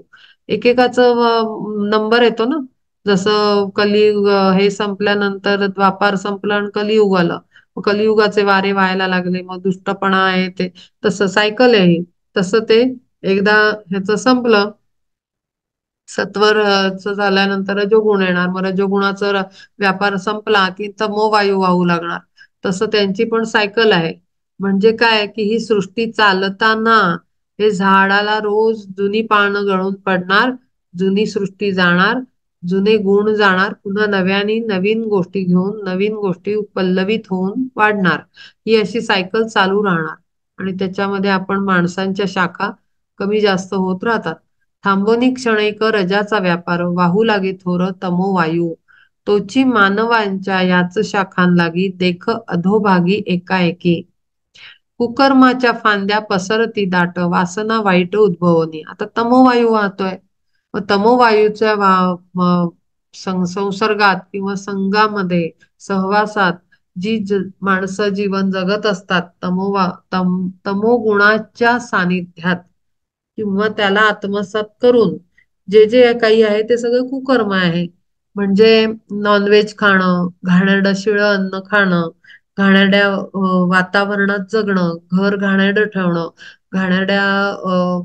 [SPEAKER 1] एकेकाचं नंबर येतो ना, जसं कलियुग हे संपल्यानंतर द्वापार संपलं आणि कलियुग आलं, कलियुगाचे वारे व्हायला लागले, मग दुष्टपणा आहे ते, तसं सायकल आहे. तसं ते एकदा ह्याचं संपलं, सत्वरच झाल्यानंतर रजोगुण येणार, मग रजोगुणाचा व्यापार संपला की तमोवायू वाहू लागणार. तसं त्यांची पण सायकल आहे. म्हणजे काय की ही सृष्टी चालताना हे झाडाला रोज जुनी पानं गळून पडणार, जुनी सृष्टी जाणार, जुने गुण जाणार, पुन्हा नव्याने नवीन गोष्टी घेऊन नवीन गोष्टी पल्लवित होऊन वाढणार. ही अशी सायकल चालू राहणार. आणि त्याच्यामध्ये आपण माणसांच्या शाखा कमी जास्त होत राहतात. थांबोनी क्षणैक रजाचा व्यापार वाहू लागे थोर तमोवायू. तोची मानवांच्या याच शाखांलागी देख अधोभागी एकाएकी. कुकर्माच्या फांद्या पसरती दाट वासना वाईट उद्भवनी. आता तमोवायू वाहतोय, मग तमोवायूच्या संसर्गात किंवा संघामध्ये, सहवासात जी माणसं जीवन जगत असतात तमोगुणाच्या सानिध्यात किंवा त्याला आत्मसात करून जे जे काही आहे ते सगळं कुकर्म आहे. म्हणजे नॉनव्हेज खाणं, घाणेरडं शिळं अन्न खाणं, घाणेरड्या वातावरणात जगणं, घर घाणेरडं ठेवणं, घाणेरड्या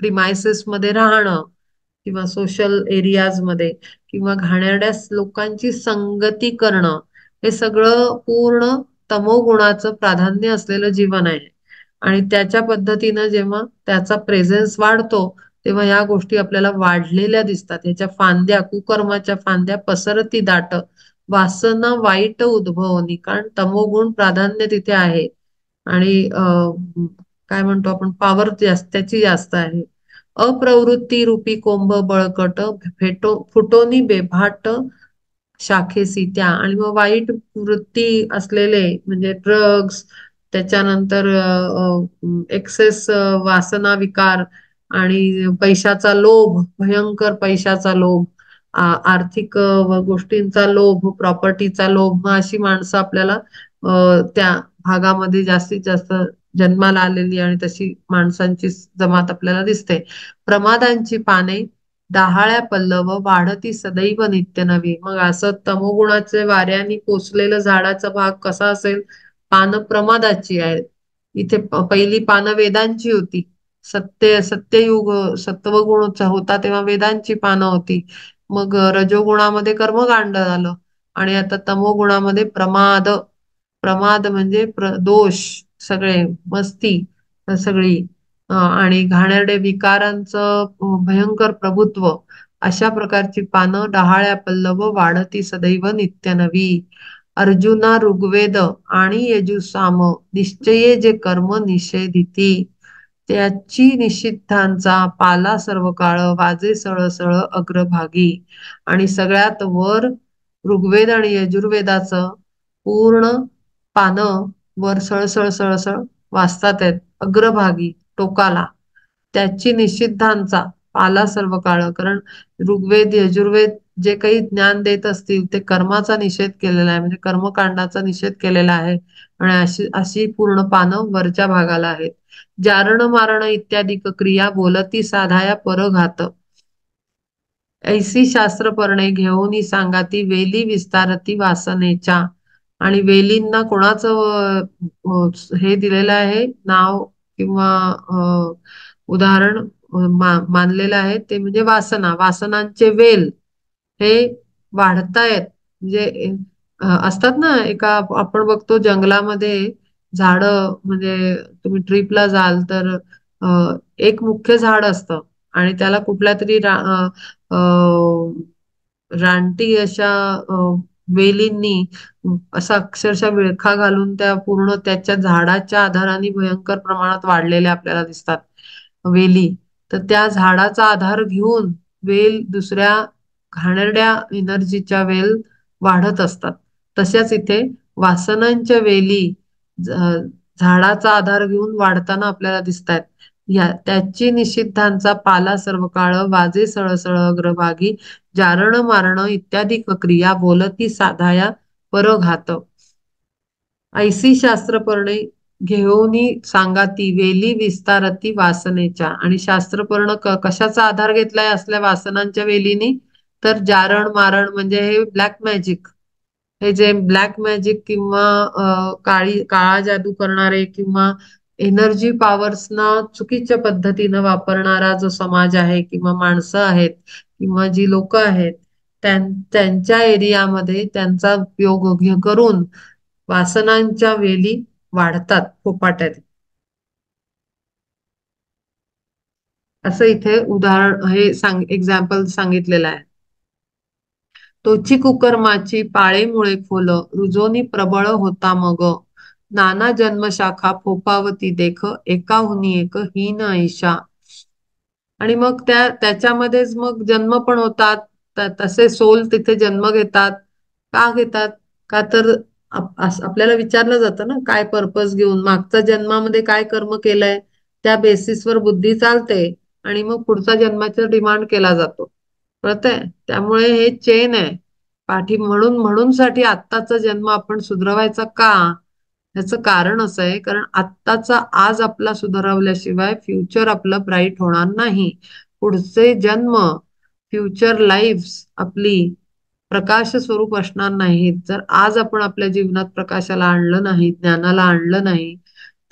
[SPEAKER 1] प्रिमायसेस मध्ये राहणं किंवा सोशल एरियाज मध्ये, किंवा घाणेरड्या लोकांची संगती करणं, हे सगळं पूर्ण तमोगुणाचं प्राधान्य असलेलं जीवन आहे. आणि त्याच्या पद्धतीनं जेव्हा त्याचा प्रेझेन्स वाढतो तेव्हा या गोष्टी आपल्याला वाढलेल्या दिसतात. याच्या फांद्या, कुकर्माच्या फांद्या पसरती दाट वासना वाईट उद्भवनी, कारण तमोगुण प्राधान्य तिथे आहे. आणि काय म्हणतो आपण, पॉवर त्याची जास्त आहे. अप्रवृत्ती रूपी कोंब बळकट फुटोनी बेभाट शाखेसी त्या. आणि मग वाईट वृत्ती असलेले म्हणजे ड्रग्स, त्याच्यानंतर एक्सेस वासना विकार, आणि पैशाचा लोभ, भयंकर पैशाचा लोभ, आर्थिक गोष्टींचा लोभ, प्रॉपर्टीचा लोभ, मग अशी माणसं आपल्याला त्या भागामध्ये जास्तीत जास्त जन्माला आलेली आणि तशी माणसांची जमात आपल्याला दिसते. प्रमादांची पाने डहाळ्या पल्लव वाढती सदैव नित्य नवी. मग असं तमोगुणाचे वाऱ्याने कोसलेलं झाडाचा भाग कसा असेल, पानं प्रमादाची आहेत. इथे पहिली पानं वेदांची होती. सत्ययुग सत्वगुण होता तेव्हा वेदांची पानं होती. मग रजोगुणामध्ये कर्मकांड झालं, आणि आता तमोगुणामध्ये प्रमाद. प्रमाद म्हणजे दोष सगळे, मस्ती सगळी, आणि घाणेरडे विकारांचं भयंकर प्रभुत्व. अशा प्रकारची पानं डहाळ्या पल्लव वाढती सदैव नित्य नवी. अर्जुना ऋग्वेद आणि यजुसाम निश्चये जे कर्म निषेधिती. त्याची निषिद्धांचा पाला सर्व काळ वाजे सळसळ अग्रभागी. आणि सगळ्यात वर ऋग्वेद आणि यजुर्वेदाचं पूर्ण पानं वर सळसळ सळसळ वाचतात आहेत अग्रभागी टोकाला. त्याची निषिद्धांचा पाला सर्व काळ, कारण ऋग्वेद यजुर्वेद जे काही ज्ञान देत असतील ते कर्माचा निषेध केलेला आहे, म्हणजे कर्मकांडाचा निषेध केलेला आहे. आणि अशी अशी पूर्ण पानं वरच्या भागाला आहेत. जारण मारण इत्यादी क्रिया बोलती साधाया परघात. ऐसी शास्त्रपर्णे घेऊनी सांगाती वेली विस्तारती वासनेच्या. आणि वेलींना कोणाचं हे दिलेलं आहे नाव किंवा उदाहरण मानलेलं आहे ते म्हणजे वासना. वासनांचे वेल हे वाढतायत. म्हणजे असतात ना, एका आपण बघतो जंगलामध्ये झाडं, म्हणजे तुम्ही ट्रिपला जाल तर एक मुख्य झाड असतं आणि त्याला कुठल्या तरी रानटी अशा वेलींनी असा अक्षरशः विळखा घालून त्या पूर्ण त्याच्या झाडाच्या आधाराने भयंकर प्रमाणात वाढलेल्या आपल्याला दिसतात वेली. तर त्या झाडाचा आधार घेऊन वेल दुसऱ्या घाणेरड्या एनर्जीच्या वेल वाढत असतात. तशाच इथे वासनांच्या वेली झाडाचा आधार घेऊन वाढताना आपल्याला दिसतात. त्याची निषिद्धांचा पाला सर्व काळ वाजे सळसळ अग्रभागी. जारण मारण इत्यादी क्रिया बोलती साधाया परघात. ऐसी शास्त्रपर्णे घेऊनी सांगाती वेली विस्तारती वासनेच्या. आणि शास्त्रपर्ण कशाचा आधार घेतलाय असल्या वासनांच्या वेलीनी? तर जारण मारण म्हणजे हे ब्लॅक मॅजिक. हे जे ब्लॅक मॅजिक किंवा काळा जादू करणारे किंवा एनर्जी पॉवर्सना चुकीच्या पद्धतीनं वापरणारा जो समाज आहे किंवा माणसं आहेत किंवा जी लोक आहेत, त्यांच्या एरियामध्ये त्यांचा उपयोग करून वासनांच्या वेली वाढतात फोपाट्यात. असं इथे उदाहरण हे एक्झाम्पल सांगितलेलं आहे. तोची कुकर्माची पाळेमुळे खोल रुजोनी प्रबळ होता मग. नाना जन्मशाखा फोपावती देख एकाहुनी एक हीन ऐशा. आणि मग त्याच्यामध्येच मग जन्म पण होतात. तसे सोल तिथे जन्म घेतात. का घेतात? का तर आपल्याला विचारलं जातं ना, काय पर्पज घेऊन मागच्या जन्मामध्ये काय कर्म केलंय त्या बेसिसवर बुद्धी चालते आणि मग पुढचा जन्माचा डिमांड केला जातो. कळतंय? त्यामुळे हे चेन आहे पाठी. म्हणून साठी आत्ताचा जन्म आपण सुधरवायचा का? ह्याचं कारण असं आहे, कारण आत्ताचा आज आपला सुधारवल्याशिवाय फ्युचर आपलं ब्राईट होणार नाही. पुढचे जन्म, फ्युचर लाईफ आपली प्रकाश स्वरूप असणार नाहीत. जर आज आपण आपल्या जीवनात प्रकाशाला आणलं नाही, ज्ञानाला आणलं नाही,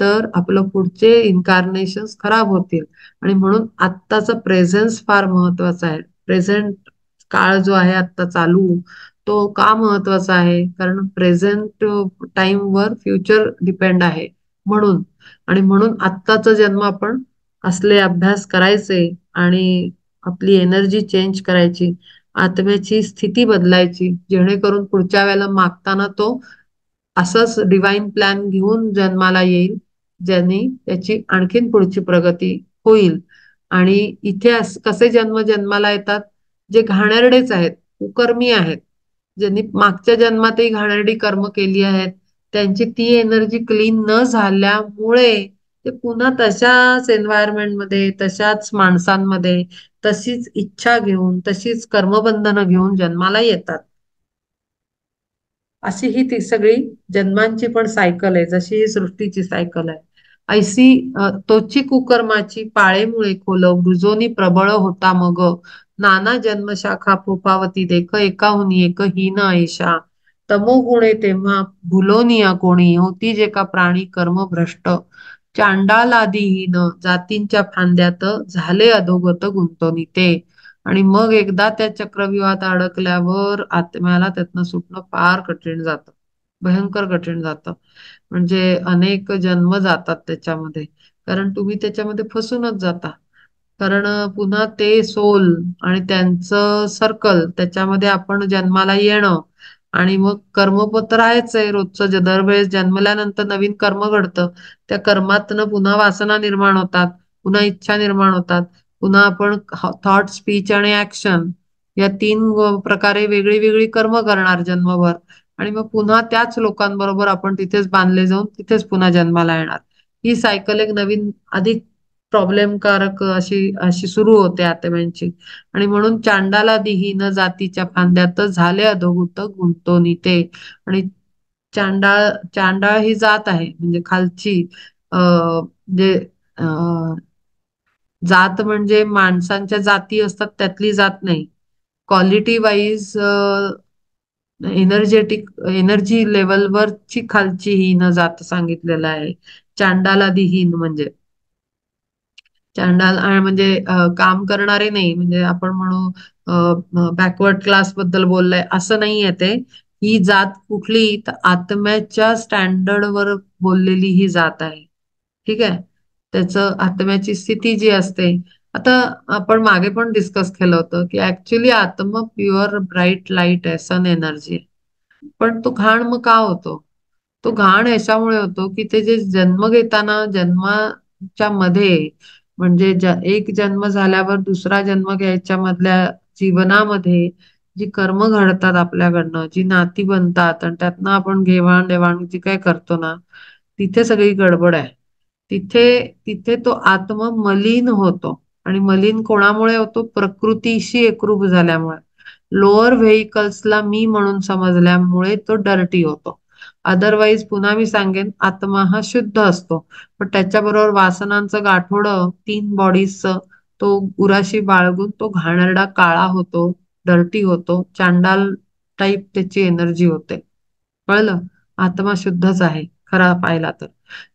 [SPEAKER 1] तर आपलं पुढचे इन्कार्नेशन खराब होतील. आणि म्हणून आत्ताचा प्रेझेन्स फार महत्वाचा आहे. प्रेझेंट काळ जो आहे आत्ता चालू, तो का महत्वाचा आहे? कारण प्रेझेंट टाइमवर फ्युचर डिपेंड आहे म्हणून. आणि म्हणून आत्ताचा जन्म आपण असले अभ्यास करायचे आणि आपली एनर्जी चेंज करायची, आत्म्याची स्थिती बदलायची, जेणेकरून पुढच्या वेळेला मागताना तो असंच डिवाइन प्लॅन घेऊन जन्माला येईल, ज्यांनी त्याची आणखीन पुढची प्रगती होईल. आणि इथे कसे जन्माला येतात? जे घाणेरडेच आहेत, कुकर्मी आहेत, ज्यांनी मागच्या जन्मातही घाणेरडी कर्म केली आहेत, त्यांची ती एनर्जी क्लीन न झाल्यामुळे ते पुन्हा तशाच एन्व्हायरमेंटमध्ये, तशाच माणसांमध्ये, तशीच इच्छा घेऊन, तशीच कर्मबंधनं घेऊन जन्माला येतात. अशी ही ती सगळी जन्मांची पण सायकल आहे, जशी ही सृष्टीची सायकल आहे. ऐसी तोची कुकर्माची पाळेमुळे खोल वृजोनी प्रबळ होता मग. नाना जन्मशाखा फोपावती देख एकाहुनी एक हीन ऐशा. तमोगुणे तेव्हा भुलोनिया कोणी होती जे का प्राणी कर्म भ्रष्ट. चांडालादिहीन जातींच्या फांद्यात झाले अधोगत गुंतवणी ते. आणि मग एकदा त्या चक्रव्यूहात अडकल्यावर आत्म्याला त्यातनं सुटणं फार कठीण जातं, भयंकर कठीण जातं. म्हणजे अनेक जन्म जातात त्याच्यामध्ये, कारण तुम्ही त्याच्यामध्ये फसूनच जाता. कारण पुन्हा ते सोल आणि त्यांचं सर्कल, त्याच्यामध्ये आपण जन्माला येणं आणि मग कर्मपत्र आहेच आहे रोजचं. दरवेळेस जन्मल्यानंतर नवीन कर्म घडतं, त्या कर्मातनं पुन्हा वासना निर्माण होतात. पुन्हा इच्छा निर्माण होतात, पुन्हा आपण थॉट, स्पीच आणि ऍक्शन या तीन प्रकारे वेगळी वेगळी कर्म करणार जन्मभर, आणि मग पुन्हा त्याच लोकांबरोबर आपण तिथेच बांधले जाऊन तिथेच पुन्हा जन्माला येणार. ही सायकल एक नवीन अधिक प्रॉब्लेमकारक अशी अशी सुरू होते आत्म्यांची. आणि म्हणून चांडाला न जातीच्या फांद्यात झाले अधोगत गुंतोनी ते. आणि चांडाळ चांडाळ ही जात आहे म्हणजे खालची, जे जात म्हणजे माणसांच्या जाती असतात त्यातली जात नाही. क्वालिटी वाईज एनर्जी लेवलवरची खालची हीन जात सांगितलेलं आहे. चांडालादी हीन म्हणजे चांडाल म्हणजे काम करणारे नाही, म्हणजे आपण म्हणू बॅकवर्ड क्लास बद्दल बोललंय असं नाहीये ते. ही जात कुठली तर आत्म्याच्या स्टँडर्डवर बोललेली ही जात आहे. ठीक आहे. त्याचं आत्म्याची स्थिती जी असते, आता आपण मागे पण डिस्कस केलं होतं की ऍक्च्युली आत्मा प्युअर ब्राईट लाईट आहे, सन एनर्जी. पण तो घाण मग का होतो? तो घाण याच्यामुळे होतो की ते जे जन्म घेताना जन्माच्या मध्ये, म्हणजे एक जन्म झाल्यावर दुसरा जन्म घ्यायच्या मधल्या जीवनामध्ये जी कर्म घडतात आपल्याकडनं, जी नाती बनतात आणि त्यातनं आपण घेवाण देवाण जी काय करतो ना, तिथे सगळी गडबड आहे. तिथे तिथे तो आत्मा मलिन होतो. आणि मलिन कोणामुळे होतो? प्रकृतीशी एकरूप झाल्यामुळे, लोअर व्हेइकल्सला मी म्हणून समजल्यामुळे तो डर्टी होतो. अदरवाईज पुन्हा मी सांगेन, आत्मा हा शुद्ध असतो, पण त्याच्याबरोबर वासनांचं गाठोडं, तीन बॉडीजचं, तो उराशी बाळगून तो घाणेरडा काळा होतो, डर्टी होतो, चांडाल टाईप त्याची एनर्जी होते. कळलं? आत्मा शुद्धच आहे खरा पाहिला तर.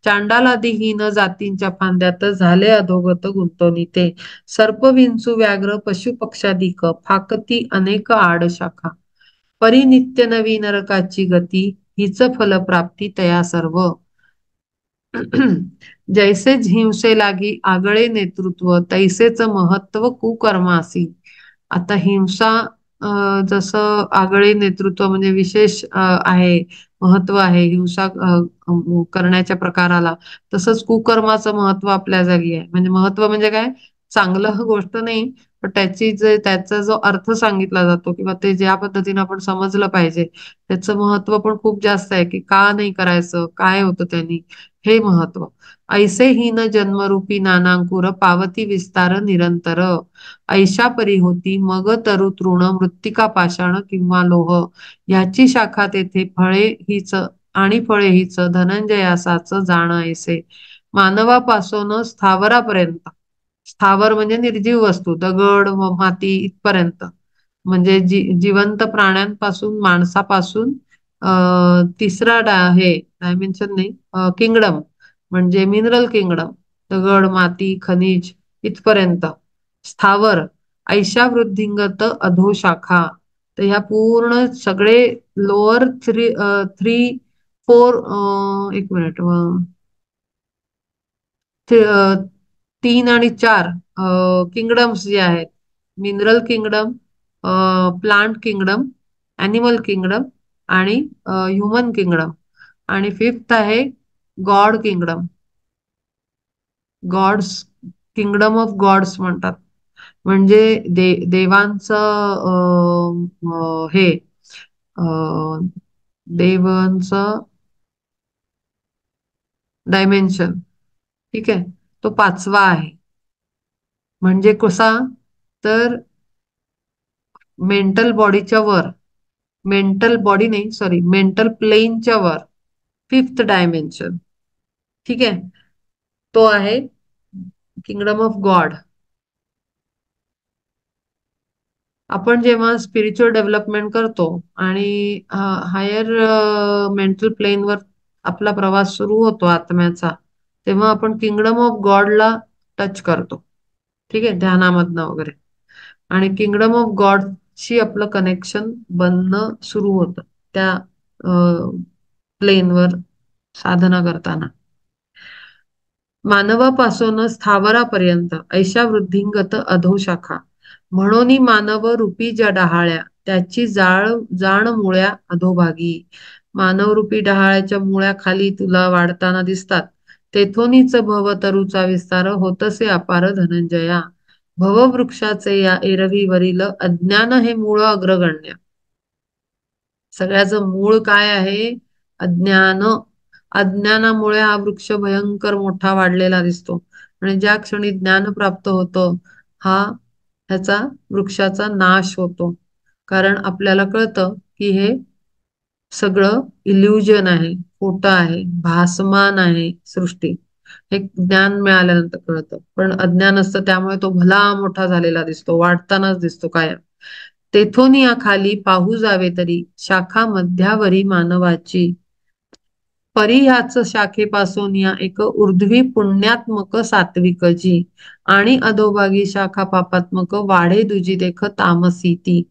[SPEAKER 1] चांडालादी हीन जातींच्या फांद्यात झाले अधोगत गुंतवणी ते. सर्प विंचू व्याघ्र पशु पक्षाधिक फाकती अनेक आडशाखा. परिनित्य नवी नरकाची गती हीच फलप्राप्ती तया सर्व. जैसे हिंसे लागी आगळे नेतृत्व तैसेच महत्व कुकर्मासी. आता हिंसा जसं आगळे नेतृत्व म्हणजे विशेष आहे, महत्व आहे हिंसा करण्याच्या प्रकाराला, तसंच कुकर्माचं महत्व आपल्या जागी आहे. म्हणजे महत्व म्हणजे काय? चांगलं गोष्ट नाही, पण त्याचा जो अर्थ सांगितला जातो किंवा ते ज्या पद्धतीने आपण समजलं पाहिजे, त्याचं महत्व पण खूप जास्त आहे. की का नाही करायचं, काय होतं त्यांनी, हे महत्व. ऐसे हीन जन्मरूपी नानांकुर पावती विस्तार निरंतर. ऐशा परी होती मग तरु तृण मृत्तिका पाषाण किंवा लोह. ह्याची शाखा तेथे फळे हीच आणि फळे हीच धनंजयासाच जाण ऐसे. मानवापासून स्थावरापर्यंत, स्थावर म्हणजे निर्जीव वस्तू, दगड व माती इथपर्यंत, म्हणजे जिवंत प्राण्यांपासून माणसापासून तिसरा हे डायमेन्शन नाही, किंगडम म्हणजे मिनरल किंगडम, दगड माती खनिज इथपर्यंत स्थावर. ऐशा वृद्धिंगत अधोशाखा. तर ह्या पूर्ण सगळे लोअर थ्री थ्री फोर, एक मिनिट, तीन आणि चार किंगडम्स जे आहेत, mineral kingdom, plant kingdom, animal kingdom आणि ह्युमन किंगडम. आणि फिफ्थ आहे god kingdom. Gods, kingdom of gods म्हणतात. म्हणजे देवांचं हे देवांचं डायमेन्शन. ठीक आहे. तो पाचवा आहे. म्हणजे कसा? तर मेंटल बॉडीच्या वर, मेंटल बॉडी नाही सॉरी, मेंटल प्लेनच्या वर फिफ्थ डायमेन्शन. ठीक आहे. तो आहे किंगडम ऑफ गॉड. आपण जेव्हा स्पिरिच्युअल डेव्हलपमेंट करतो आणि हायर मेंटल प्लेनवर आपला प्रवास सुरू होतो आत्म्याचा, तेव्हा आपण किंगडम ऑफ गॉडला टच करतो. ठीक आहे, ध्यानामधनं वगैरे. आणि किंगडम ऑफ गॉडशी आपलं कनेक्शन बनणं सुरू होतं त्या प्लेनवर साधना करताना. मानवापासून स्थावरापर्यंत ऐशा वृद्धिंगत अधोशाखा. म्हणून मानव रूपी ज्या डहाळ्या त्याची जाण मुळ्या अधोभागी. मानव रूपी डहाळ्याच्या मुळ्या खाली तुला वाढताना दिसतात, तेथोनीच भवतरूचा विस्तार होतसे अपार धनंजया. भववृक्षाचे या एरवीवरील अज्ञान हे मूळ अग्रगण्य. सगळ्याचं मूळ काय आहे? अज्ञान. अज्ञानामुळे हा वृक्ष भयंकर मोठा वाढलेला दिसतो. आणि ज्या क्षणी ज्ञान प्राप्त होतं, हा ह्याचा वृक्षाचा नाश होतो. कारण आपल्याला कळतं की हे सगळं इल्युजन आहे, खोटं आहे, भासमान आहे सृष्टी. हे ज्ञान मिळाल्यानंतर कळतं. पण अज्ञान असतं त्यामुळे तो भला मोठा झालेला दिसतो, वाढतानाच दिसतो कायम. तेथून या खाली पाहू जावे तरी शाखा मध्यावरी मानवाची. परी ह्याच शाखेपासून या एक ऊर्ध्वी पुण्यात्मक सात्विक जी आणि अधोभागी शाखा पापात्मक वाढे दुजी देख तामसी ती.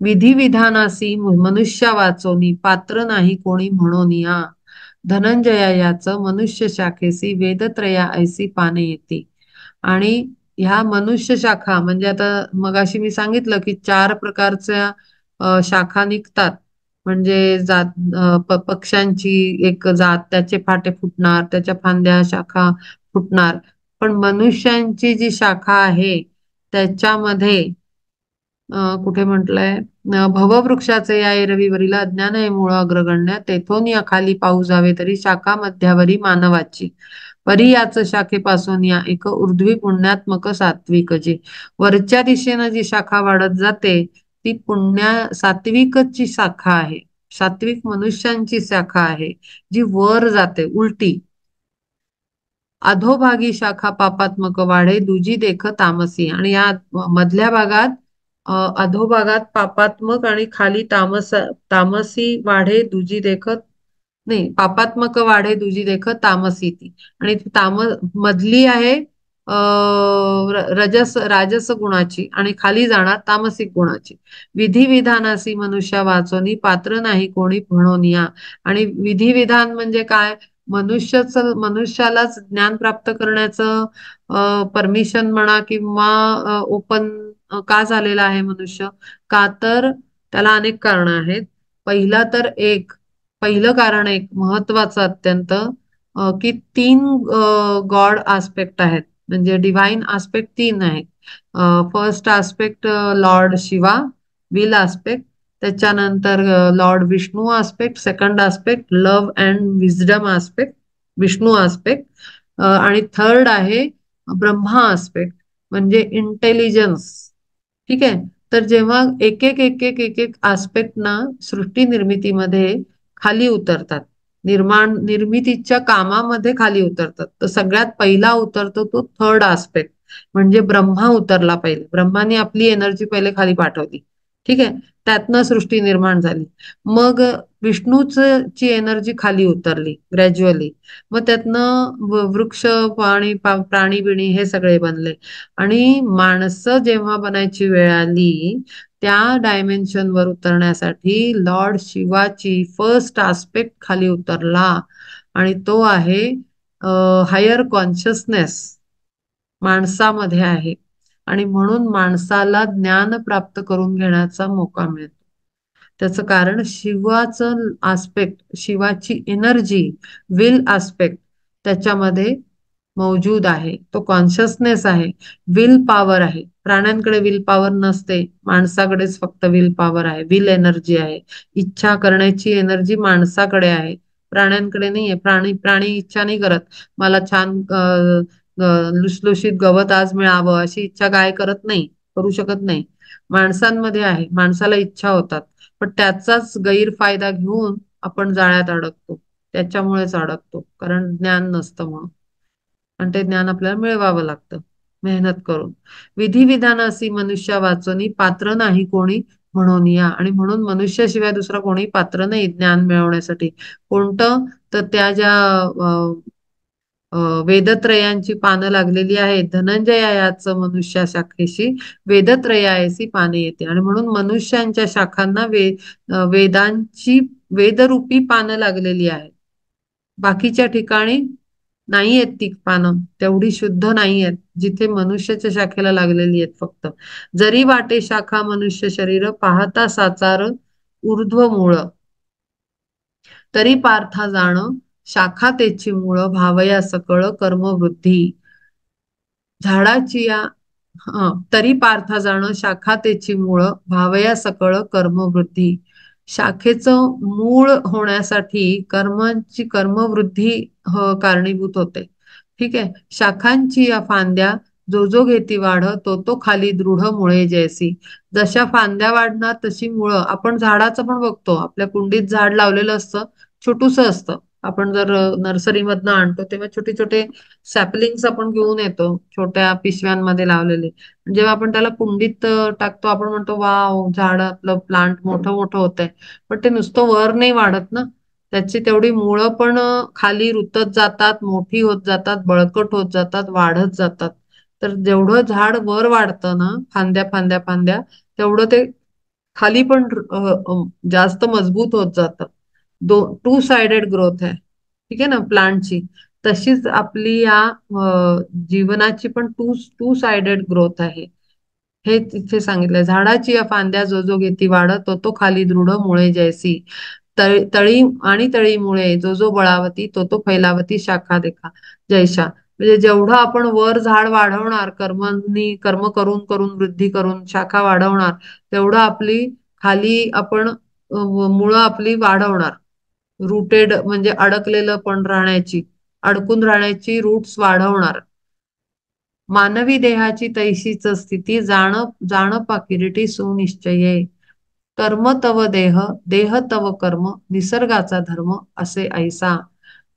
[SPEAKER 1] विधी विधानासी मनुष्या वाचोनी पात्र नाही कोणी म्हणून या. धनंजया याच मनुष्य शाखेसी वेदत्रया ऐसी पाने येते. आणि ह्या मनुष्य शाखा म्हणजे आता मगाशी मी सांगितलं की 4 प्रकारच्या शाखा निघतात. म्हणजे पक्ष्यांची एक जात, त्याचे फाटे फुटणार, त्याच्या फांद्या शाखा फुटणार. पण मनुष्यांची जी शाखा आहे त्याच्यामध्ये कुठे म्हटलंय, भववृक्षाचे या एरवीवरील अज्ञान हे मूळ अग्रगण्य. तेथून या खाली पाहू जावे तरी शाखा मध्यावरी मानवाची. परी याच शाखेपासून या एक ऊर्ध्वी पुण्यात्मक सात्विक जी. वरच्या दिशेनं जी शाखा वाढत जाते ती सात्विकची शाखा आहे. सात्विक मनुष्यांची शाखा आहे जी वर जाते उलटी. अधोभागी शाखा पापात्मक वाढे दुजी देख तामसी. आणि या मधल्या भागात अधोभागात पापात्मक आणि खाली तामसी वाढे दुजी देखत नाही, पापात्मक वाढे दुजी देखत तामसी ती. आणि मधली आहे राजस गुणाची आणि खाली जाणार तामसिक गुणाची. विधी विधानासी मनुष्या वाचोनी पात्र नाही कोणी म्हणून या. आणि विधी विधान म्हणजे काय? मनुष्यालाच ज्ञान प्राप्त करण्याचं परमिशन म्हणा किंवा ओपन का झालेला आहे मनुष्य? का तर त्याला अनेक कारण आहेत. पहिलं कारण एक महत्वाचं अत्यंत, की 3 गॉड आस्पेक्ट आहेत. म्हणजे डिव्हाइन आस्पेक्ट 3 आहेत. First aspect Lord Shiva, will aspect. त्याच्यानंतर Lord Vishnu aspect, second aspect love and wisdom aspect, Vishnu aspect. आणि थर्ड आहे ब्रह्मा आस्पेक्ट म्हणजे इंटेलिजन्स. ठीक आहे. तर जेव्हा एक एक आस्पेक्ट ना सृष्टी निर्मितीमध्ये खाली उतरतात, निर्मितीच्या कामामध्ये खाली उतरतात, तर सगळ्यात पहिला उतरतो तो थर्ड आस्पेक्ट म्हणजे ब्रह्मा उतरला पहिले. ब्रह्माने आपली एनर्जी पहिले खाली पाठवली. ठीक आहे. त्यातनं सृष्टी निर्माण झाली. मग ची एनर्जी खाली उतरली ग्रॅज्युअली. मग त्यातनं वृक्ष प्राणी बिणी हे सगळे बनले. आणि माणसं जेव्हा बनायची वेळ आली त्या डायमेन्शन वर उतरण्यासाठी लॉर्ड शिवाची फर्स्ट आस्पेक्ट खाली उतरला. आणि तो आहे हायर कॉन्शियसनेस माणसामध्ये आहे. आणि म्हणून माणसाला ज्ञान प्राप्त करून घेण्याचा मोका मिळतो. त्याचं कारण शिवाचं आस्पेक्ट, शिवाची एनर्जी, विल आस्पेक्ट त्याच्यामध्ये मौजूद आहे. तो कॉन्शियसनेस आहे, विल पॉवर आहे. प्राण्यांकडे विल पॉवर नसते, माणसाकडेच फक्त विल पॉवर आहे, विल एनर्जी आहे. इच्छा करण्याची एनर्जी माणसाकडे आहे, प्राण्यांकडे नाहीये. प्राणी इच्छा नाही करत, मला छान लुसलुशीत गवत आज मिळावं अशी इच्छा गाय करत नाही, करू शकत नाही. माणसांमध्ये आहे, माणसाला इच्छा होतात. पण त्याचाच गैरफायदा घेऊन आपण जाळ्यात अडकतो. त्याच्यामुळेच अडकतो, कारण ज्ञान नसतं म्हणून. आणि ते ज्ञान आपल्याला मिळवावं लागतं मेहनत करून. विधी विधानासी मनुष्या वाचोनी पात्र नाही कोणी म्हणून या. आणि म्हणून मनुष्याशिवाय दुसरा कोणी पात्र नाही ज्ञान मिळवण्यासाठी. कोणतं? तर त्या ज्या वेदत्रयांची पानं लागलेली आहेत. धनंजया याच मनुष्या शाखेशी वेदत्रयासी पाने येते. आणि म्हणून मनुष्यांच्या शाखांना वेदांची वेदरूपी पानं लागलेली आहेत. बाकीच्या ठिकाणी नाही आहेत ती पानं, तेवढी शुद्ध नाही आहेत जिथे मनुष्याच्या शाखेला लागलेली आहेत फक्त. जरी वाटे शाखा मनुष्य शरीर पाहता साचार ऊर्ध्व मूळ, तरी पार्था जाण शाखा तेची मूळ भावया सकळ कर्मवृद्धी. झाडाची या तरी पार्था जाणं शाखा तेची मूळ भावया सकळ कर्मवृद्धी. शाखेचं मूळ होण्यासाठी कर्मांची कर्मवृद्धी कारणीभूत होते. ठीक आहे. शाखांची या फांद्या जो जो घेती वाढ तो तो खाली दृढ मुळे जैसी. जशा फांद्या वाढणार तशी मुळं. आपण झाडाचं पण बघतो, आपल्या कुंडीत झाड लावलेलं असतं, छोटूस असतं. आपण जर नर्सरीमधनं आणतो तेव्हा छोटे छोटे सॅपलिंग्स आपण घेऊन येतो, छोट्या पिशव्यांमध्ये लावलेले. जेव्हा आपण त्याला कुंडीत टाकतो आपण म्हणतो वाव, झाड आपलं प्लांट मोठं मोठं होत आहे. पण ते नुसतं वर नाही वाढत ना, त्याची तेवढी मुळं पण खाली रुतत जातात, मोठी होत जातात, बळकट होत जातात, वाढत जातात. तर जेवढं झाड वर वाढतं ना, फांद्या फांद्या फांद्या, तेवढं ते खाली पण जास्त मजबूत होत जातं. टू साइडेड ग्रोथ आहे. ठीक आहे ना प्लांटची. तशीच आपली या जीवनाची पण टू टू साइडेड ग्रोथ आहे. हे तिथे सांगितलंय. झाडाची या फांद्या जो जो घेती वाढ तो तो खाली दृढ मुळे जैसी. तळी आणि तळीमुळे जो जो बळावती तो तो फैलावती शाखा देखा जैशा. म्हणजे जेवढं आपण वर झाड वाढवणार, कर्म करून करून वृद्धी करून शाखा वाढवणार, तेवढं आपली खाली आपण मुळं आपली वाढवणार. रुटेड म्हणजे अडकलेलं पण राहण्याची, अडकून राहण्याची रूट्स वाढवणार. मानवी देहाची तैशीच स्थिती जाण जाण पाकिरीटी सुनिश्चये. कर्म तव देह, देह तव कर्म, निसर्गाचा धर्म असे ऐसा.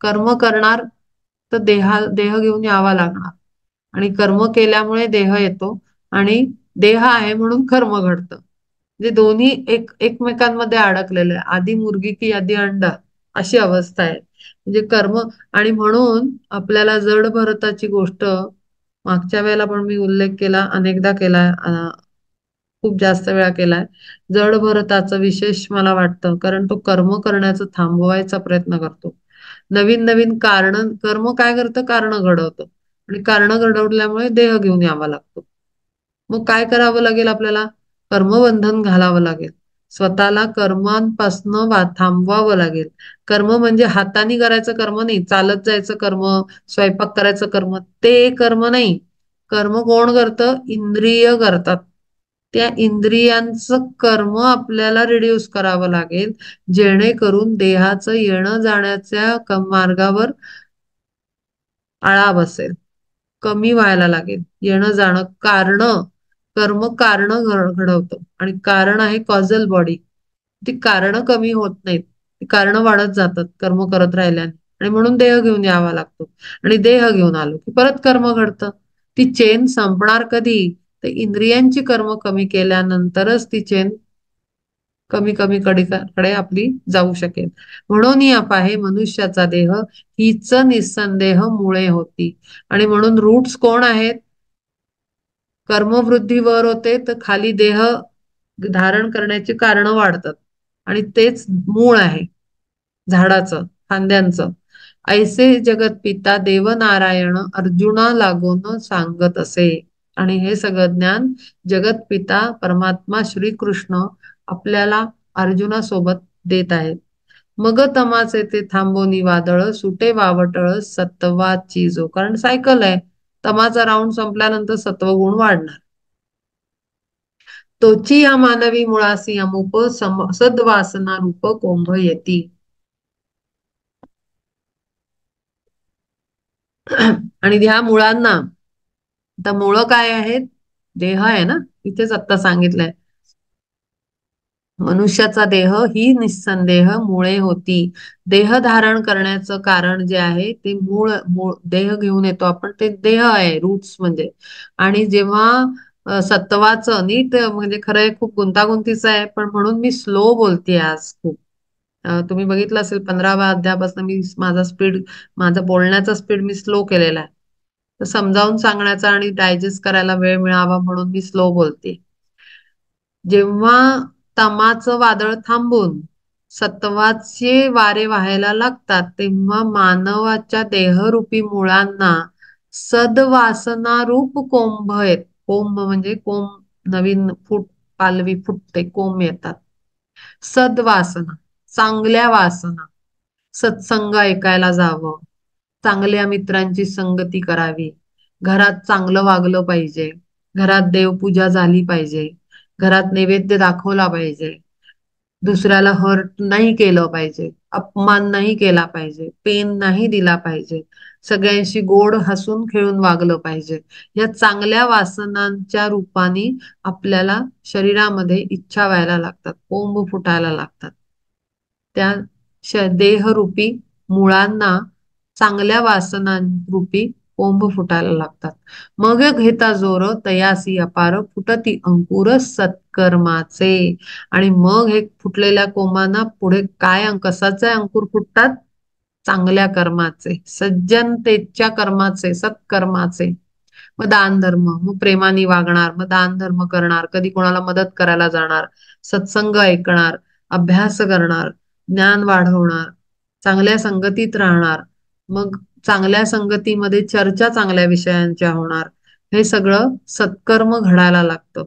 [SPEAKER 1] कर्म करणार तर देह घेऊन यावा लागणार, आणि कर्म केल्यामुळे देह येतो, आणि देह आहे म्हणून कर्म घडतं. म्हणजे दोन्ही एकमेकांमध्ये अडकलेले आहे. आधी मुर्गी की आधी अंडा, अशी अवस्था आहे. म्हणजे कर्म. आणि म्हणून आपल्याला जड भरताची गोष्ट मागच्या वेळेला पण मी उल्लेख केला, अनेकदा केलाय, खूप जास्त वेळा केलाय. जड भरताचं विशेष मला वाटतं, कारण तो कर्म करण्याचं थांबवायचा प्रयत्न करतो. नवीन नवीन कारण, कर्म काय करतं, कारण घडवतं, आणि कारण घडवल्यामुळे देह घेऊन यावा लागतो. मग काय करावं लागेल आपल्याला? कर्मबंधन घालावं लागेल. स्वतःला कर्मांपासनं थांबवावं लागेल. कर्म म्हणजे हाताने करायचं कर्म नाही, चालत जायचं कर्म, स्वयंपाक करायचं कर्म, ते कर्म नाही. कर्म कोण करतं? इंद्रिय करतात. त्या इंद्रियांचं कर्म आपल्याला रिड्यूस करावं लागेल, जेणेकरून देहाचं येणं जाण्याच्या मार्गावर आळा बसेल, कमी व्हायला लागेल येणं जाणं. कर्म कारण घडवतं, आणि कारण आहे कॉझल बॉडी. ती कारण कमी होत नाहीत, ती कारण वाढत जातात कर्म करत राहिल्याने. आणि म्हणून देह घेऊन यावा लागतो, आणि देह घेऊन आलो की परत कर्म घडतं. ती चेन संपणार कधी? तर इंद्रियांची कर्म कमी केल्यानंतरच ती चेन कमी कमी कडे आपली जाऊ शकेल. म्हणून आप आहे मनुष्याचा देह, हीच निस्संदेह मुळे होती. आणि म्हणून रूट्स कोण आहेत? कर्मवृद्धीवर होते तर खाली देह धारण करण्याची कारण वाढतात, आणि तेच मूळ आहे झाडाचं, फांद्यांचं. ऐसे जगत पिता देवनारायण अर्जुना लागून सांगत असे. आणि हे सगळं ज्ञान जगत पिता परमात्मा श्रीकृष्ण आपल्याला अर्जुनासोबत देत आहेत. मग तमाचे ते थांबवणी वादळ सुटे वावटळ सत्वाची जो. कारण सायकल आहे, तमाचा राऊंड संपल्यानंतर सत्वगुण वाढणार. तोची या मानवी मुळासी अमुप सद्वासना रूप कोंभ येती. आणि ह्या मुळांना, आता मुळं काय आहेत? देह आहे ना, इथेच आता सांगितलंय. मनुष्याचा देह ही निस्संदेह मुळे होती. देह धारण करण्याचं कारण जे आहे ते मूळ मूळ देह घेऊन येतो आपण, ते देह आहे, रूट्स म्हणजे. आणि जेव्हा सत्वाचं नीट म्हणजे खरंय, खूप गुंतागुंतीचं आहे, पण म्हणून मी स्लो बोलते आज खूप. तुम्ही बघितलं असेल 15व्या अध्यायापासून मी माझा बोलण्याचा स्पीड मी स्लो केलेला आहे. तर समजावून सांगण्याचा आणि डायजेस्ट करायला वेळ मिळावा म्हणून मी स्लो बोलते. जेव्हा तमाचं वादळ थांबून सत्वाचे वारे वाहायला लागतात, तेव्हा मानवाच्या देहरूपी मुळांना सद्वासना रूप कोंभ येत. कोंभ म्हणजे नवीन पालवी फुटते, कोंब येतात. सद्वासना, चांगल्या वासना. सत्संग ऐकायला जावं, चांगल्या मित्रांची संगती करावी, घरात चांगलं वागलं पाहिजे, घरात देवपूजा झाली पाहिजे, घरात नैवेद्य दाखवला पाहिजे, दुसऱ्याला हर्ट नाही केलं पाहिजे, अपमान नाही केला पाहिजे, पेन नाही दिला पाहिजे, सगळ्यांशी गोड हसून खेळून वागलं पाहिजे. या चांगल्या वासनांच्या रूपाने आपल्याला शरीरामध्ये इच्छा व्हायला लागतात, पोंब फुटायला लागतात. त्या देहरूपी मुळांना चांगल्या वासनांरूपी पोंब फुटायला लागतात. मग घेता जोर तयासी अपार फुटती अंकुर सत्कर्माचे. आणि मग हे फुटलेल्या कोंबांना पुढे काय कशाचे अंकुर फुटतात? चांगल्या कर्माचे, सज्जनतेच्या कर्माचे, सत्कर्माचे. मग दान धर्म, मग प्रेमाने वागणार, मग दान धर्म करणार, कधी कोणाला मदत करायला जाणार, सत्संग ऐकणार, अभ्यास करणार, ज्ञान वाढवणार, चांगल्या संगतीत राहणार. मग चांगल्या संगतीमध्ये चर्चा चांगल्या विषयांच्या होणार. हे सगळं सत्कर्म घडायला लागतं.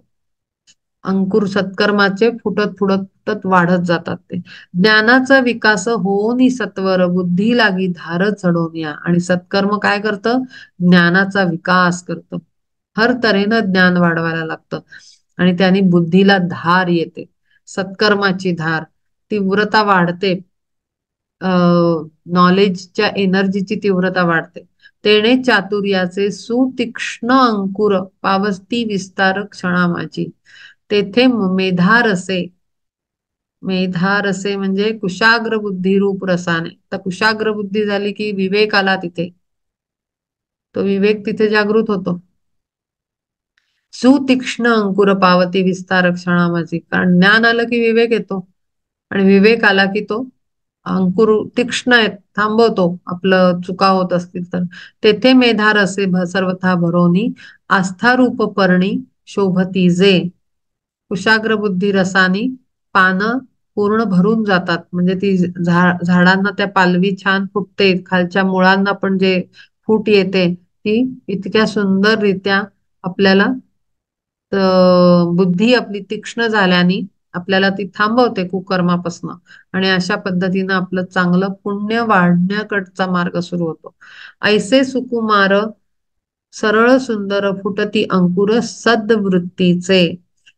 [SPEAKER 1] अंकुर सत्कर्माचे फुटत फुटत फुटत वाढत जातात ते. ज्ञानाचा विकास होऊनी सत्वर बुद्धी लागी धार चढवून या. आणि सत्कर्म काय करतं? ज्ञानाचा विकास करतं. हर तऱ्हेनं ज्ञान वाढवायला लागतं आणि त्याने बुद्धीला धार येते, सत्कर्माची धार, तीव्रता वाढते, नॉलेजच्या एनर्जीची तीव्रता वाढते. तेणे चातुर्याचे सुतीक्ष्ण अंकुर पावस्ती विस्तार क्षणा माझी. तेथे मेधारसे, मेधारसे म्हणजे कुशाग्र बुद्धी रूप रसाने. तर कुशाग्र बुद्धी झाली की विवेक आला तिथे, तो विवेक तिथे जागृत होतो. सुतीक्ष्ण अंकुर पावती विस्तार क्षणामाची. कारण ज्ञान आलं की विवेक येतो आणि विवेक आला की तो अंकुर तीक्ष्ण आहे, थांबवतो आपलं चुका होत असतील तर. तेथे मेधार असे सर्वथा भरोनी आस्थारूप पर्णी शोभती जे. कुशाग्र बुद्धी रसानी पानं पूर्ण भरून जातात. म्हणजे ती झाडांना त्या पालवी छान फुटते, खालच्या मुळांना पण जे फूट येते ती इतक्या सुंदररित्या आपल्याला, बुद्धी आपली तीक्ष्ण झाल्याने आपल्याला ती थांबवते कुकर्मापासनं. आणि अशा पद्धतीनं आपलं चांगलं पुण्य वाढण्याकडचा मार्ग सुरू होतो. ऐसे सुकुमार सरळ सुंदर फुटती अंकुर सद्वृत्तीचे.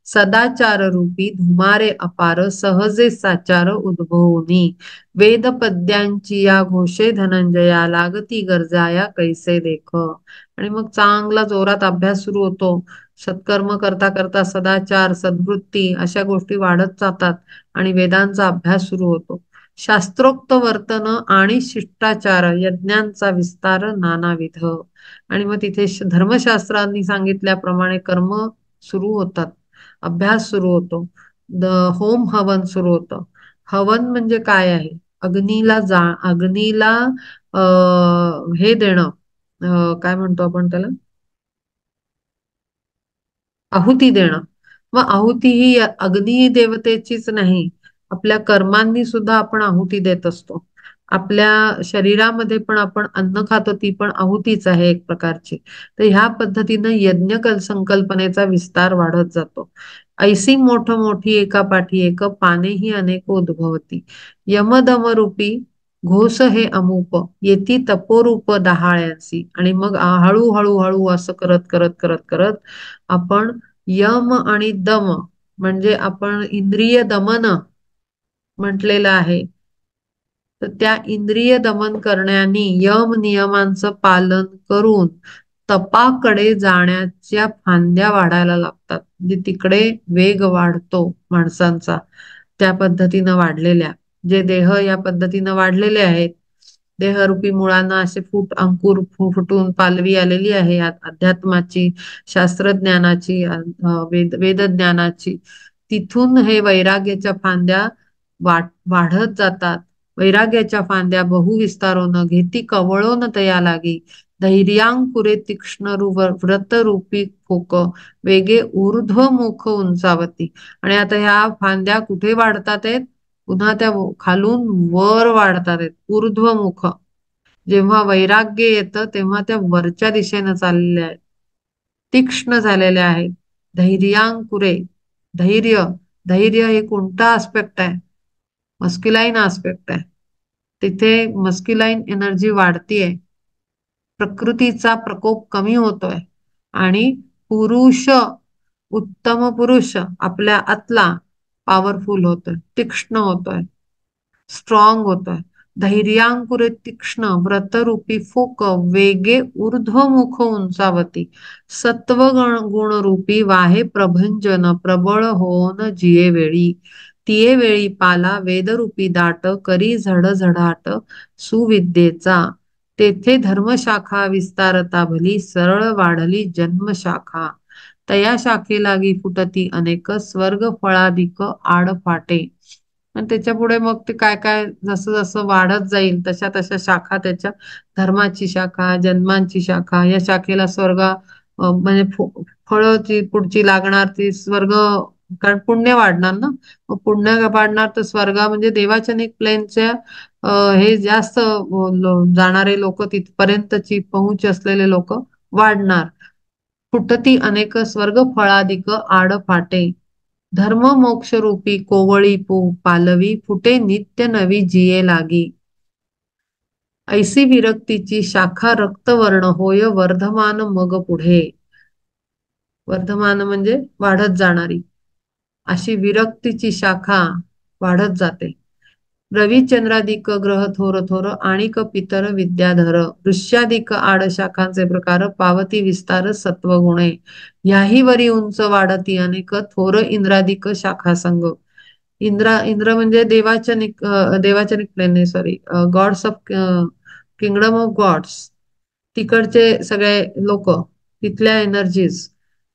[SPEAKER 1] सदाचार रूपी धुमारे अपार सहजे साचार उद्भवनी. वेद पद्यांची या घोषे धनंजया लागती गरजाया कैसे देख. आणि मग चांगला जोरात अभ्यास सुरू होतो. सत्कर्म करता करता सदाचार, सद्वृत्ती अशा गोष्टी वाढत जातात आणि वेदांचा अभ्यास सुरू होतो. शास्त्रोक्त वर्तन आणि शिष्टाचार यज्ञांचा विस्तार नानाविध. आणि मग तिथे धर्मशास्त्रांनी सांगितल्याप्रमाणे कर्म सुरू होतात, अभ्यास सुरू होतो, द होम हवन सुरू होतं. हवन म्हणजे काय आहे? अग्नीला हे देणं, काय म्हणतो आपण त्याला, आहुती देणं. मग आहुती ही अग्नी देवतेचीच नाही, आपल्या कर्मांनी सुद्धा आपण आहुती देत असतो. आपल्या शरीरामध्ये पण आपण अन्न खातो, ती पण आहुतीच आहे एक प्रकारची. तर ह्या पद्धतीनं यज्ञ संकल्पनेचा विस्तार वाढत जातो. ऐसी मोठ मोठी एका पाठी एक पानेही अनेक उद्भवती. यमदम रूपी घोष हे अमूप येती तपोरूप डहाळ्यांसी. आणि मग हळूहळू हळू असं करत करत करत करत आपण यम आणि दम म्हणजे आपण इंद्रिय दमन म्हटलेलं आहे. तर त्या इंद्रिय दमन करण्याने यम नियमांचं पालन करून तपाकडे जाण्याच्या फांद्या वाढायला लागतात. म्हणजे तिकडे वेग वाढतो माणसांचा, त्या पद्धतीनं वाढलेल्या. जे देह या पद्धतीनं वाढलेले आहेत, देहरूपी मुळांना असे अंकुर फुटून पालवी आलेली आहे अध्यात्माची, शास्त्रज्ञानाची, वेदज्ञानाची. तिथून हे वैराग्याच्या फांद्या वाढत जातात. वैराग्याच्या फांद्या बहुविस्तारोन घेती कवळोन तया लागी. धैर्यांकुरे तीक्ष्ण व्रतरूपी फोक वेगे ऊर्ध्वमुख उंचावती. आणि आता ह्या फांद्या कुठे वाढतात आहेत? पुन्हा त्या खालून वर वाढतात आहेत, ऊर्ध्वमुख. जेव्हा वैराग्य येतं तेव्हा त्या वरच्या दिशेनं चाललेल्या आहेत, तीक्ष्ण झालेल्या आहेत. धैर्यांकुरे, धैर्य, धैर्य हे कोणता आस्पेक्ट आहे? मस्क्युलाईन आस्पेक्ट आहे. तिथे मस्क्युलाईन एनर्जी वाढतीये, प्रकृतीचा प्रकोप कमी होतोय आणि पुरुष, उत्तम पुरुष आपल्या आतला पॉवरफुल होतोय, तीक्ष्ण होतोय, स्ट्रॉंग होतोय. धैर्यांकुरे तीक्ष्ण व्रतरूपी फोक वेगे ऊर्ध्वमुख उंचावती. गुणरूपी वाहे प्रभंजन प्रबळ होन जिये वेळी. तिये वेळी पाला वेदरूपी दाट करी झडझडाट सुविद्येचा. तेथे धर्मशाखा विस्तारता भली सरळ वाढली जन्मशाखा. तया शाखे लागी फुटती अनेक स्वर्ग फळाधिक आड फाटे. आणि त्याच्या पुढे मग ते काय काय जसं जसं वाढत जाईल तशा तशा शाखा त्याच्या, धर्माची शाखा, जन्मांची शाखा, या शाखेला स्वर्ग म्हणजे फळची पुढची लागणार ती स्वर्ग, कारण पुण्य वाढणार ना, मग पुण्य वाढणार तर स्वर्ग म्हणजे देवाचनिक प्लेनच्या हे जास्त जाणारे लोक, तिथपर्यंतची पहुंच असलेले लोक वाढणार. फुटती अनेक स्वर्ग फळाधिक आड फाटे. धर्म मोक्ष रूपी कोवळी पालवी फुटे नित्य नवी जिये लागी. ऐसी विरक्तीची शाखा रक्तवर्ण होय वर्धमान मग पुढे. वर्धमान म्हणजे वाढत जाणारी, अशी विरक्तीची शाखा वाढत जाते. रविचंद्रादिक ग्रह थोर थोर आणिक पितर विद्याधर. ऋष्यादिक आड शाखांचे प्रकार पावती विस्तार सत्वगुणे. याही वरी उंच वाढती अनेक थोर इंद्रादिक शाखा संग. इंद्र म्हणजे देवाचनिक plane, sorry, gods of kingdom of gods, तिकडचे सगळे लोक, तिथल्या एनर्जीज.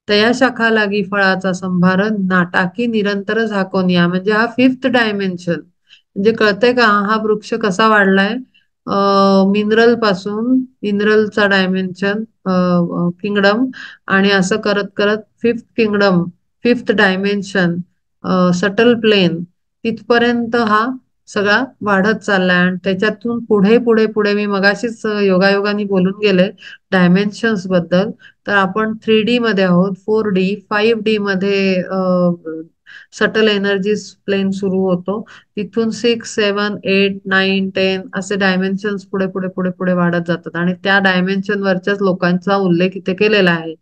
[SPEAKER 1] तया शाखा लागी फळाचा संभार नाटाकी निरंतर झाकोनिया. म्हणजे हा फिफ्थ डायमेन्शन. म्हणजे कळतंय का हा वृक्ष कसा वाढलाय? मिनरल पासून मिनरलचा डायमेन्शन किंगडम, आणि असं करत करत fifth kingdom, fifth dimension, subtle plane, तिथपर्यंत हा सगळा वाढत चाललाय. आणि त्याच्यातून पुढे पुढे पुढे मी मगाशीच योगायोगाने बोलून गेले डायमेन्शन्स बद्दल. तर आपण 3D मध्ये आहोत, 4D 5D मध्ये सटल एनर्जी प्लेन सुरू होतो. तिथून 6, 7, 8, 9, 10 असे डायमेन्शन्स पुढे पुढे पुढे पुढे वाढत जातात. आणि त्या डायमेन्शन वरच्याच लोकांचा उल्लेख इथे केलेला आहे.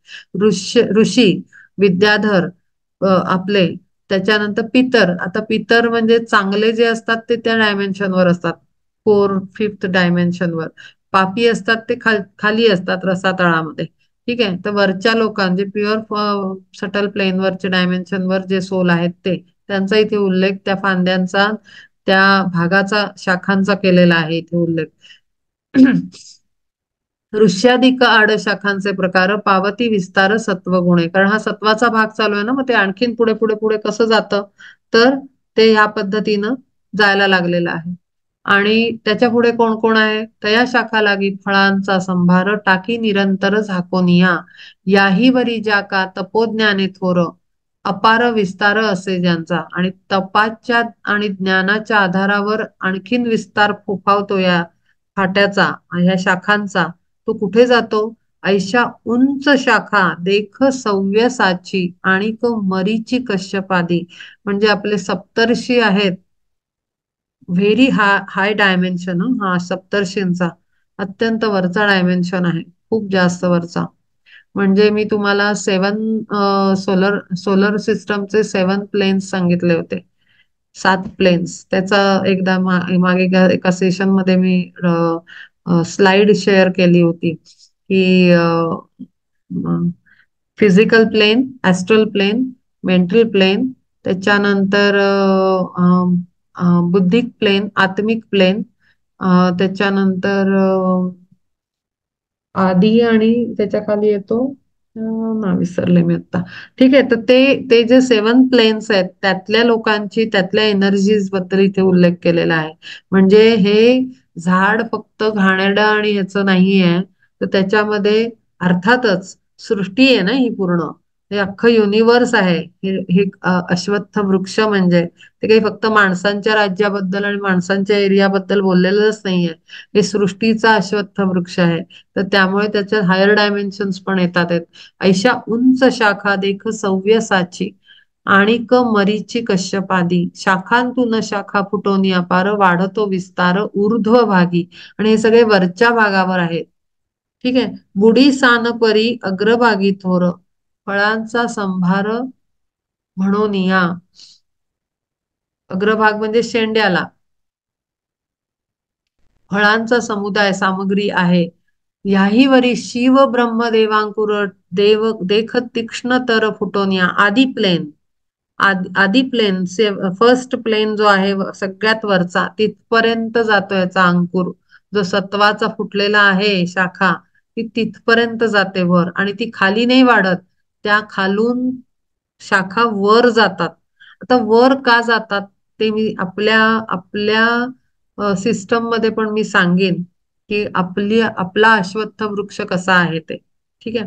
[SPEAKER 1] ऋषी, विद्याधर आपले, त्याच्यानंतर पितर. आता पितर म्हणजे चांगले जे असतात ते त्या डायमेन्शन वर असतात, 4, 5th डायमेन्शन वर. पापी असतात ते खाली असतात रसातळामध्ये. ठीक आहे, तर वरच्या लोकांचे प्युअर सटल प्लेन वरचे डायमेन्शन वर जे सोल आहेत ते, त्यांचा इथे उल्लेख त्या फांद्यांचा, त्या भागाचा, शाखांचा केलेला आहे इथे उल्लेख. ऋष्यादिक आड शाखांचे प्रकार पावती विस्तार सत्वगुणे. कारण हा सत्वाचा भाग चालू आहे ना, मग ते आणखीन पुढे पुढे पुढे कसं जातं, तर ते ह्या पद्धतीनं जायला लागलेलं आहे. आणि त्याच्या पुढे कोण कोण आहे? तया शाखा लागी फळांचा संभार टाकी निरंतर झाकोनिया. याही वरी ज्या का तपोज्ञाने थोर अपार विस्तार असे ज्यांचा. आणि तपाच्या आणि ज्ञानाच्या आधारावर आणखीन विस्तार फोफावतो या फाट्याचा, ह्या शाखांचा. तो कुठे जातो? ऐशा उंच शाखा देख सव्यसाची आणि मरीची कश्यपादी. म्हणजे आपले सप्तर्षी आहेत, व्हेरी हाय डायमेन्शन. हा सप्तर्षींचा अत्यंत वरचा डायमेन्शन आहे, खूप जास्त वरचा. म्हणजे मी तुम्हाला 7 सोलर सोलर सिस्टमचे 7 प्लेन्स सांगितले होते, 7 प्लेन्स. त्याचा एकदा मागे एका सेशन मध्ये मी स्लाइड शेअर केली होती की physical plane, astral plane, mental plane, त्याच्यानंतर बुद्धिक प्लेन, आत्मिक प्लेन, त्याच्यानंतर आधी, आणि त्याच्या खाली येतो ना, विसरले मी आता. ठीक आहे, तर ते ते जे 7 प्लेन्स आहेत त्यातल्या लोकांची, त्यातल्या एनर्जीज बद्दल इथे उल्लेख केलेला आहे. म्हणजे हे झाड फक्त घाणेरडं आणि ह्याचं नाही आहे, तर त्याच्यामध्ये अर्थातच सृष्टी आहे ना ही पूर्ण, हे अख्खं युनिवर्स आहे. हे अश्वत्थ वृक्ष म्हणजे ते काही फक्त माणसांच्या राज्याबद्दल आणि माणसांच्या एरियाबद्दल बोललेलंच नाहीये. हे सृष्टीचा अश्वत्थ वृक्ष आहे. तर त्यामुळे त्याच्यात हायर डायमेन्शन्स पण येतात आहेत. ऐशा उंच शाखा देख सव्यसाची आणिक मरीची कश्यपादी शाखांतून शाखा फुटोनी अपार वाढतो विस्तार ऊर्ध्व भागी. आणि हे सगळे वरच्या भागावर आहेत. ठीक आहे. बुडी सान परी अग्रभागी थोर फळांचा संभार म्हणून या. अग्रभाग म्हणजे शेंड्याला. फळांचा समुदाय सामग्री आहे. याही वरी शिव ब्रह्म देवांकुर देव देख तीक्ष्ण तर फुटोनिया आदी प्लेन. आदी प्लेन फर्स्ट प्लेन जो आहे सगळ्यात वरचा तिथपर्यंत जातो याचा अंकुर. जो सत्वाचा फुटलेला आहे शाखा ती तिथपर्यंत जाते वर आणि ती खाली नाही वाढत. त्या खालून शाखा वर जातात. आता वर का जातात ते मी आपल्या आपल्या सिस्टम मध्ये पण मी सांगेन की आपला अश्वत्थ वृक्ष कसा आहे ते. ठीक आहे.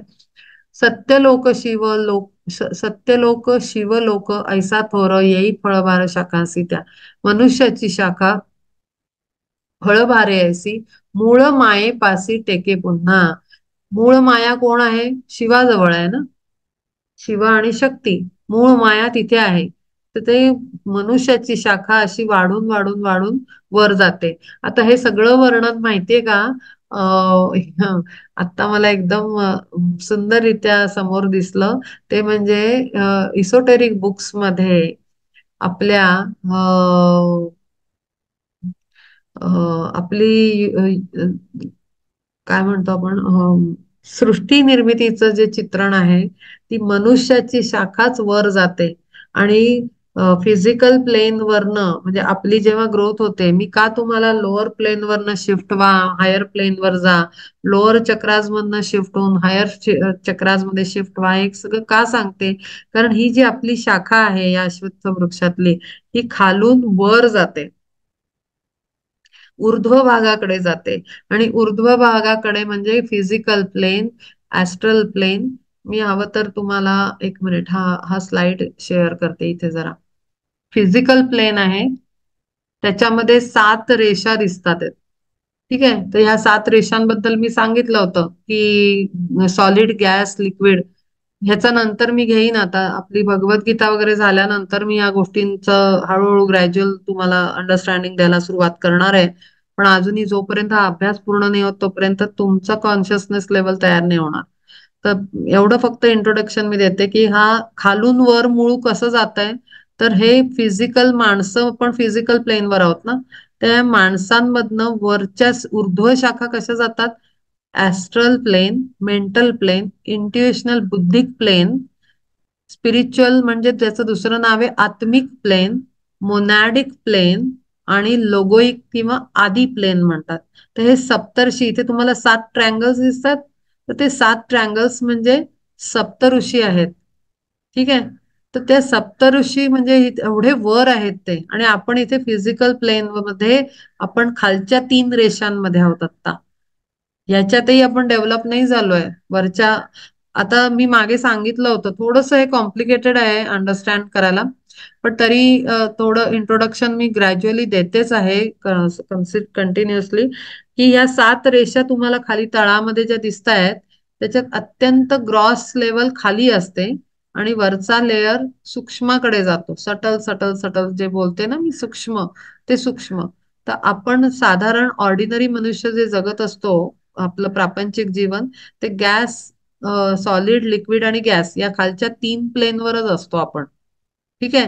[SPEAKER 1] सत्यलोक शिवलोक सत्यलोक शिवलोक ऐसा थोर येई फळभार शाखांसी त्या. मनुष्याची शाखा फळभारे ऐसी मूळ मायेपासी टेके पुन्हा. मूळ माया कोण आहे? शिवाजवळ आहे ना. शिव आणि शक्ती मूळ माया तिथे आहे. तर ते मनुष्याची शाखा अशी वाढून वाढून वाढून वर जाते. आता हे सगळं वर्णन माहितीये का? आता मला एकदम सुंदररित्या समोर दिसलं. ते म्हणजे इसोटेरिक बुक्स मध्ये आपल्या आपली काय म्हणतो आपण सृष्टी निर्मितीचं जे चित्रण आहे ती मनुष्याची शाखाच वर जाते. आणि फिजिकल प्लेन वरनं म्हणजे आपली जेव्हा ग्रोथ होते, मी का तुम्हाला लोअर प्लेन वरनं शिफ्ट व्हा हायर प्लेन वर जा, लोअर चक्राज मधनं शिफ्ट होऊन हायर चक्राज मध्ये शिफ्ट व्हा हे सगळं का सांगते? कारण ही जी आपली शाखा आहे या अश्वत्थ वृक्षातली ही खालून वर जाते, ऊर्ध्व भागाकडे जाते. आणि ऊर्ध्व भागाकडे म्हणजे फिजिकल प्लेन, ऍस्ट्रल प्लेन. मी हवं तर तुम्हाला एक मिनिट हा हा स्लाइड शेअर करते इथे जरा. फिजिकल प्लेन आहे, त्याच्यामध्ये 7 रेषा दिसतात आहेत. ठीक आहे. तर ह्या 7 रेषांबद्दल मी सांगितलं होतं की सॉलिड, गॅस, लिक्विड. ह्याचा नंतर मी घेईन. आता आपली भगवद्गीता वगैरे झाल्यानंतर मी या गोष्टींचं हळूहळू ग्रॅज्युअल तुम्हाला अंडरस्टँडिंग द्यायला सुरुवात करणार आहे. पण अजूनही जोपर्यंत हा अभ्यास पूर्ण नाही होत तोपर्यंत तुमचा कॉन्शियसनेस लेवल तयार नाही होणार. तर एवढं फक्त इंट्रोडक्शन मी देते की हा खालून वर मूळ कसं जात आहे. तर हे फिजिकल माणसं पण फिजिकल प्लेनवर आहोत ना. त्या माणसांमधनं वरच्या ऊर्ध्व शाखा कशा जातात? ऍस्ट्रल प्लेन, मेंटल प्लेन, इंट्युएशनल बुद्धिक प्लेन, स्पिरिच्युअल म्हणजे त्याचं दुसरं नाव आहे आत्मिक प्लेन, मोनॅडिक प्लेन आणि लोगोइक किंवा आदी प्लेन म्हणतात. तर हे सप्तर्षी इथे तुम्हाला 7 ट्रँगल्स दिसतात. तर ते 7 ट्रँगल्स म्हणजे सप्तऋषी आहेत. ठीक आहे. तर त्या सप्तऋषी म्हणजे एवढे वर आहेत ते. आणि आपण इथे फिजिकल प्लेन मध्ये आपण खालच्या 3 रेषांमध्ये आहोत आता. याच्यातही आपण डेव्हलप नाही झालोय वरच्या. आता मी मागे सांगितलं होतं थोडंसं हे कॉम्प्लिकेटेड आहे अंडरस्टँड करायला, पण तरी थोडं इंट्रोडक्शन मी ग्रॅज्युअली देतेच आहे कंटिन्युअसली. की ह्या 7 रेषा तुम्हाला खाली तळामध्ये ज्या दिसत आहेत त्याच्यात अत्यंत ग्रॉस लेवल खाली असते आणि वरचा लेअर सूक्ष्माकडे जातो. सटल सटल सटल जे बोलते ना मी सूक्ष्म, ते सूक्ष्म. तर आपण साधारण ऑर्डिनरी मनुष्य जे जगत असतो आपलं प्रापंचिक जीवन, ते गॅस, सॉलिड, लिक्विड आणि गॅस या खालच्या 3 प्लेनवरच असतो आपण. ठीक आहे.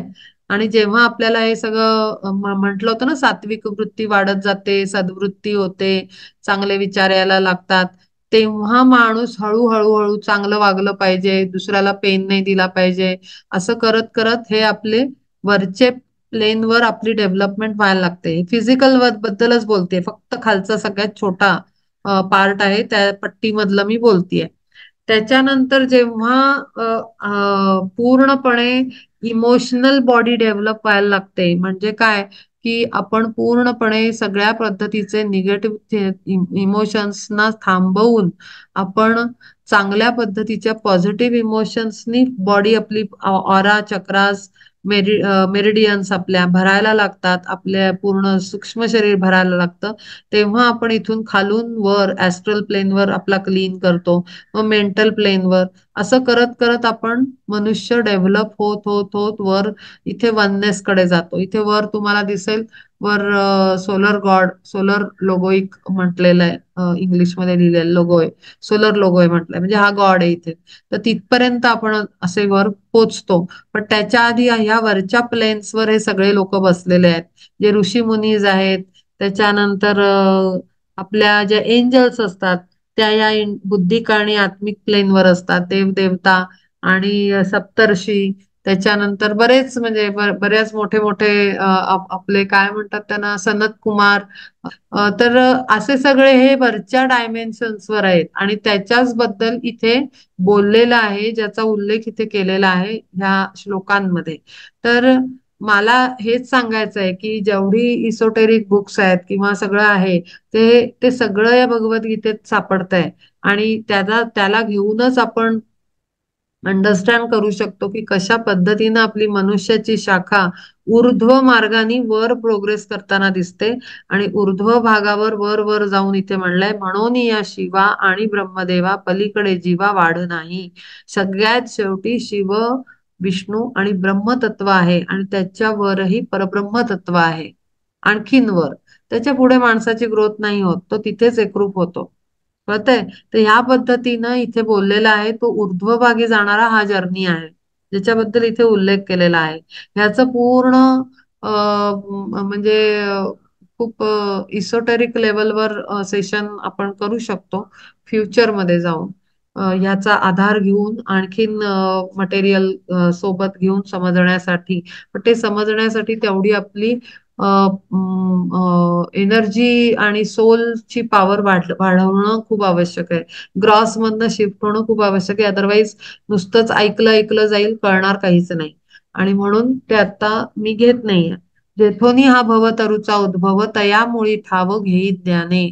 [SPEAKER 1] आणि जेव्हा आपल्याला हे सगळं म्हटलं होतं ना सात्विक वृत्ती वाढत जाते, सद्वृत्ती होते, चांगले विचार यायला लागतात, तेव्हा माणूस हळूहळू हळू चांगलं वागलं पाहिजे, दुसऱ्याला पेन नाही दिला पाहिजे, असं करत करत हे आपले वरचे प्लेनवर आपली डेव्हलपमेंट व्हायला लागते. फिजिकल बद्दलच बोलते, फक्त खालचा सगळ्यात छोटा पार्ट आहे त्या पट्टीमधलं मी बोलतेय. त्याच्यानंतर जेव्हा पूर्णपणे इमोशनल बॉडी डेव्हलप व्हायला लागते, म्हणजे काय की आपण पूर्णपणे सगळ्या पद्धतीचे निगेटिव्ह इमोशन्सना थांबवून आपण चांगल्या पद्धतीच्या पॉझिटिव्ह इमोशन्सनी बॉडी आपली ऑरा चक्रास मेरिडियन्स आपल्या भरायला लागतात, आपल्या पूर्ण सूक्ष्म शरीर भरायला लागतं. तेव्हा आपण इथून खालून वर ऍस्ट्रल प्लेनवर आपला क्लीन करतो, मग मेंटल प्लेनवर. असं करत करत आपण मनुष्य डेव्हलप होत होत होत वर इथे वननेस कडे जातो. इथे वर तुम्हाला दिसेल, वर सोलर गॉड, सोलर लोगोइक म्हटलेलं आहे, इंग्लिशमध्ये लिहिलेलं लोगो आहे, सोलर लोगो आहे म्हटलंय, म्हणजे हा गॉड आहे इथे. तर तिथपर्यंत आपण असे वर पोचतो. पण त्याच्या आधी ह्या वरच्या प्लेन्सवर हे सगळे लोक बसलेले आहेत, जे ऋषी मुनीज आहेत. त्याच्यानंतर आपल्या ज्या एंजल्स असतात, त्या या बुद्धिक आणि आत्मिक प्लेनवर असतात, देव देवता आणि सप्तर्षी. त्याच्यानंतर बरेच म्हणजे बऱ्याच मोठे मोठे आपले काय म्हणतात त्यांना, सनत कुमार. तर असे सगळे हे वरच्या डायमेन्शन्सवर आहेत आणि त्याच्याच बद्दल इथे बोललेलं आहे, ज्याचा उल्लेख इथे केलेला आहे ह्या श्लोकांमध्ये. तर मला हेच सांगायचं आहे की जेवढी इसोटेरिक बुक्स आहेत किंवा सगळं आहे, ते ते सगळं या भगवद्गीतेत सापडतंय. आणि त्याला घेऊनच आपण अंडरस्टँड करू शकतो की कशा पद्धतीनं आपली मनुष्याची शाखा ऊर्ध्व मार्गाने वर प्रोग्रेस करताना दिसते. आणि ऊर्ध्व भागावर वर वर जाऊन इथे म्हणलंय, म्हणून या शिवा आणि ब्रह्मदेवा पलीकडे जीवा वाढ नाही. सगळ्यात शेवटी शिव, विष्णू आणि ब्रह्मतत्व आहे आणि त्याच्यावरही परब्रह्म तत्व आहे. आणखीन वर त्याच्या पुढे माणसाची ग्रोथ नाही होत, तो तिथेच एकरूप होतो. कळतंय? तर ह्या पद्धतीनं इथे बोललेला आहे, तो ऊर्ध्वभागी जाणारा हा जर्नी आहे, ज्याच्याबद्दल इथे उल्लेख केलेला आहे. ह्याचं पूर्ण म्हणजे खूप इसोटेरिक लेवलवर सेशन आपण करू शकतो फ्युचरमध्ये जाऊन. ह्याचा आधार घेऊन आणखीन मटेरियल सोबत घेऊन समजण्यासाठी. पण ते समजण्यासाठी तेवढी आपली एनर्जी आणि सोलची पॉवर वाढवणं खूप आवश्यक आहे. ग्रॉस मधनं शिफ्ट होणं खूप आवश्यक आहे. अदरवाईज नुसतंच ऐकलं ऐकलं जाईल, कळणार काहीच नाही. आणि म्हणून ते आता मी घेत नाहीये. जेथोनी हा भवतरुचा उद्भव तयामुळी ठाव घेई ज्ञाने.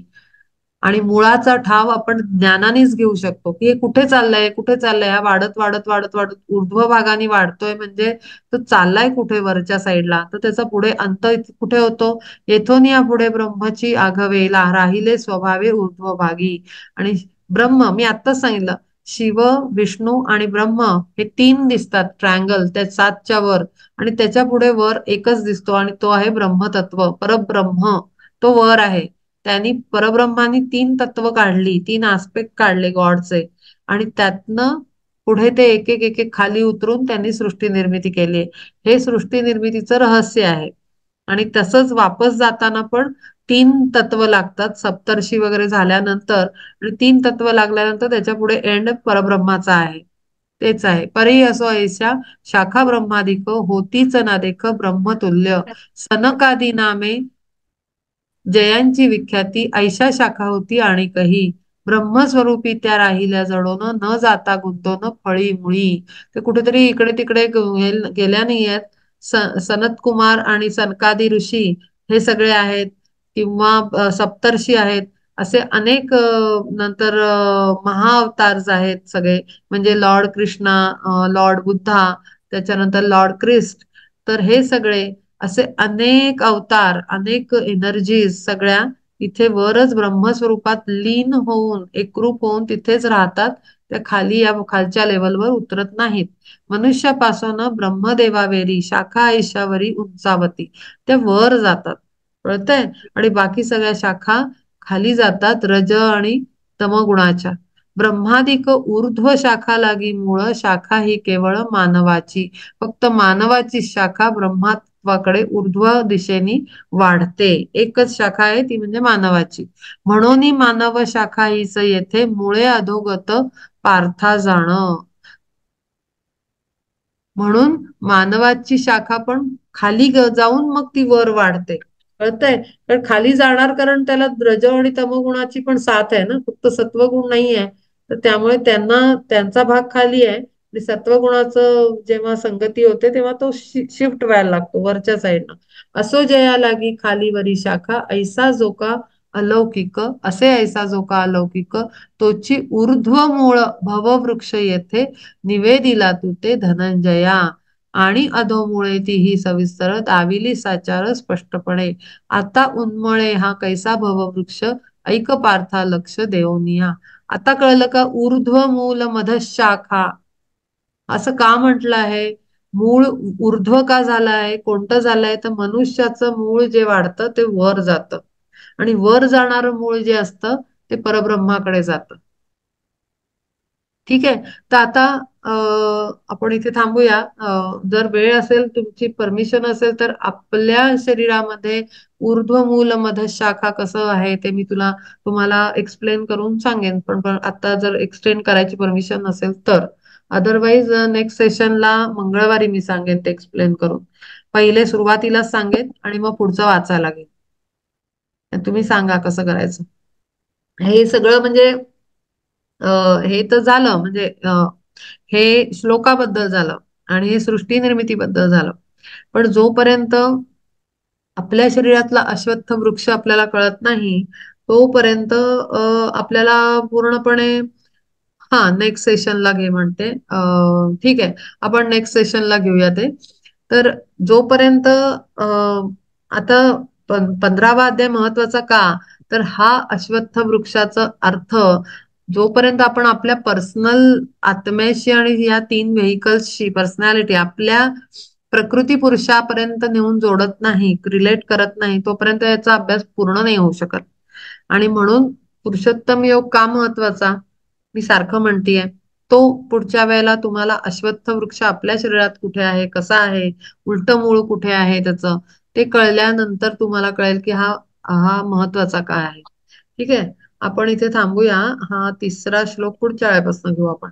[SPEAKER 1] आणि मुळाचा ठाव आपण ज्ञानानेच घेऊ शकतो की हे कुठे चाललंय, कुठे चाललंय. हा वाढत वाढत वाढत वाढत ऊर्ध्व भागाने वाढतोय, म्हणजे तो चाललाय कुठे वरच्या साईडला. तर त्याचा पुढे अंत कुठे होतो, येथून या पुढे ब्रह्मची आघवेला राहिले स्वभावे ऊर्ध्व भागी. आणि ब्रह्म मी आत्ताच सांगितलं, शिव, विष्णू आणि ब्रह्म हे तीन दिसतात ट्रायंगल त्या सातच्या वर. आणि त्याच्या पुढे वर एकच दिसतो आणि तो आहे ब्रह्मतत्व, परब्रह्म. तो वर आहे. त्यांनी परब्रह्मानी तीन तत्व काढली, तीन आस्पेक्ट काढले गॉडचे. आणि त्यातनं पुढे ते एक एक एक एक खाली उतरून त्यांनी सृष्टी निर्मिती केली. हे सृष्टी निर्मितीचं रहस्य आहे. आणि तसंच वापस जाताना पण तीन तत्व लागतात सप्तर्षी वगैरे झाल्यानंतर. आणि तीन तत्व लागल्यानंतर त्याच्या पुढे एंड परब्रह्माचा आहे. तेच आहे, परी असो ऐशा शाखा ब्रह्मादिक होतीच ना देख ब्रह्मतुल्य. सनकादी नामे जयांची विख्याती ऐशा शाखा होती आणि कही. ब्रह्मस्वरूपी त्या राहिल्या जडोन न जाता गुंतवणं फळी मुळी. ते कुठेतरी इकडे तिकडे गेल्या नाही आहेत. सनत कुमार आणि सनकादी ऋषी हे सगळे आहेत, किंवा सप्तर्षी आहेत. असे अनेक नंतर महाअवतार्स आहेत सगळे, म्हणजे लॉर्ड कृष्णा, लॉर्ड बुद्धा, त्याच्यानंतर लॉर्ड क्रिस्ट. तर हे सगळे असे अनेक अवतार, अनेक एनर्जीज सगळ्या इथे वरच ब्रह्मस्वरूपात लीन होऊन एकरूप होऊन तिथेच राहतात. त्या खाली या खालच्या लेवलवर उतरत नाहीत. मनुष्यापासून ब्रह्मदेवावेरी शाखा ऐशावरी उंचावती, त्या वर जातात. कळतंय? आणि बाकी सगळ्या शाखा खाली जातात रज आणि तमगुणाच्या. ब्रह्मादिक ऊर्ध्व शाखा लागी मूळ शाखा ही केवळ मानवाची. फक्त मानवाची शाखा ब्रह्मत्वाकडे ऊर्ध्व दिशेने वाढते. एकच शाखा आहे ती म्हणजे मानवाची. म्हणून मानव शाखा हीच येथे मुळे अधोगत पार्था जाण. म्हणून मानवाची शाखा पण खाली जाऊन मग ती वर वाढते. कळतंय? कारण खाली जाणार, कारण त्याला रज आणि तमगुणाची पण साथ आहे ना, फक्त सत्वगुण नाही आहे. तर त्यामुळे त्यांना त्यांचा भाग खाली आहे. आणि सत्वगुणाचं जेव्हा संगती होते तेव्हा तो शिफ्ट व्हायला लागतो वरच्या साईडनं. असो जया लागी खाली वरी शाखा ऐसा जो का अलौकिक असे ऐसा जो का अलौकिक तोची ऊर्ध्व मूळ भववृक्ष येथे निवेदिला तू ते धनंजया आणि अधोमुळे तीही सविस्तर दाविली साचार स्पष्टपणे आता उन्मळे हा कैसा भववृक्ष ऐक पार्था लक्ष देऊनिया. आता कळलं का ऊर्ध्व मूल मधशाखा असं का म्हटलं आहे. मूळ ऊर्ध्व का झालं आहे कोणतं झालंय तर मनुष्याचं मूळ जे वाढतं ते वर जातं आणि वर जाणारं मूळ जे असतं ते परब्रह्माकडे जातं. ठीक आहे. तर आता आपण इथे थांबूया. जर वेळ असेल तुमची परमिशन असेल तर आपल्या शरीरामध्ये ऊर्ध्व मूल मध शाखा कसं आहे ते मी तुम्हाला एक्सप्लेन करून सांगेन. पण आता जर एक्सटेंड करायची परमिशन नसेल तर अदरवाईज नेक्स्ट सेशनला मंगळवारी मी सांगेन ते एक्सप्लेन करून. पहिले सुरुवातीलाच सांगेन आणि मग पुढचं वाचायला लागेल. तुम्ही सांगा कसं करायचं. हे सगळं म्हणजे हे तर झालं म्हणजे हे श्लोकाबद्दल झालं आणि हे सृष्टी निर्मितीबद्दल झालं. पण जोपर्यंत आपल्या शरीरातला अश्वत्थ वृक्ष आपल्याला कळत नाही तोपर्यंत आपल्याला पूर्णपणे हा नेक्स्ट सेशनला घे म्हणते. ठीक आहे. आपण नेक्स्ट सेशनला घेऊया ते. तर जोपर्यंत आता 15वा अध्याय महत्वाचा का तर हा अश्वत्थ वृक्षाचा अर्थ जोपर्यंत आपण आपल्या पर्सनल आत्म्याशी आणि या 3 व्हेकल्सची पर्सनॅलिटी आपल्या प्रकृती पुरुषापर्यंत नेऊन जोडत नाही रिलेट करत नाही तोपर्यंत याचा अभ्यास पूर्ण नाही होऊ शकत. आणि म्हणून पुरुषोत्तम योग का महत्वाचा मी सारखं म्हणतीये. तो पुढच्या वेळेला तुम्हाला अश्वत्थ वृक्ष आपल्या शरीरात कुठे आहे कसा आहे उलट मूळ कुठे आहे त्याचं ते कळल्यानंतर तुम्हाला कळेल की हा हा महत्वाचा काय आहे. ठीक आहे. आपण इथे थांबूया. हा तिसरा श्लोक पुढच्या वेळेपासून घेऊ आपण.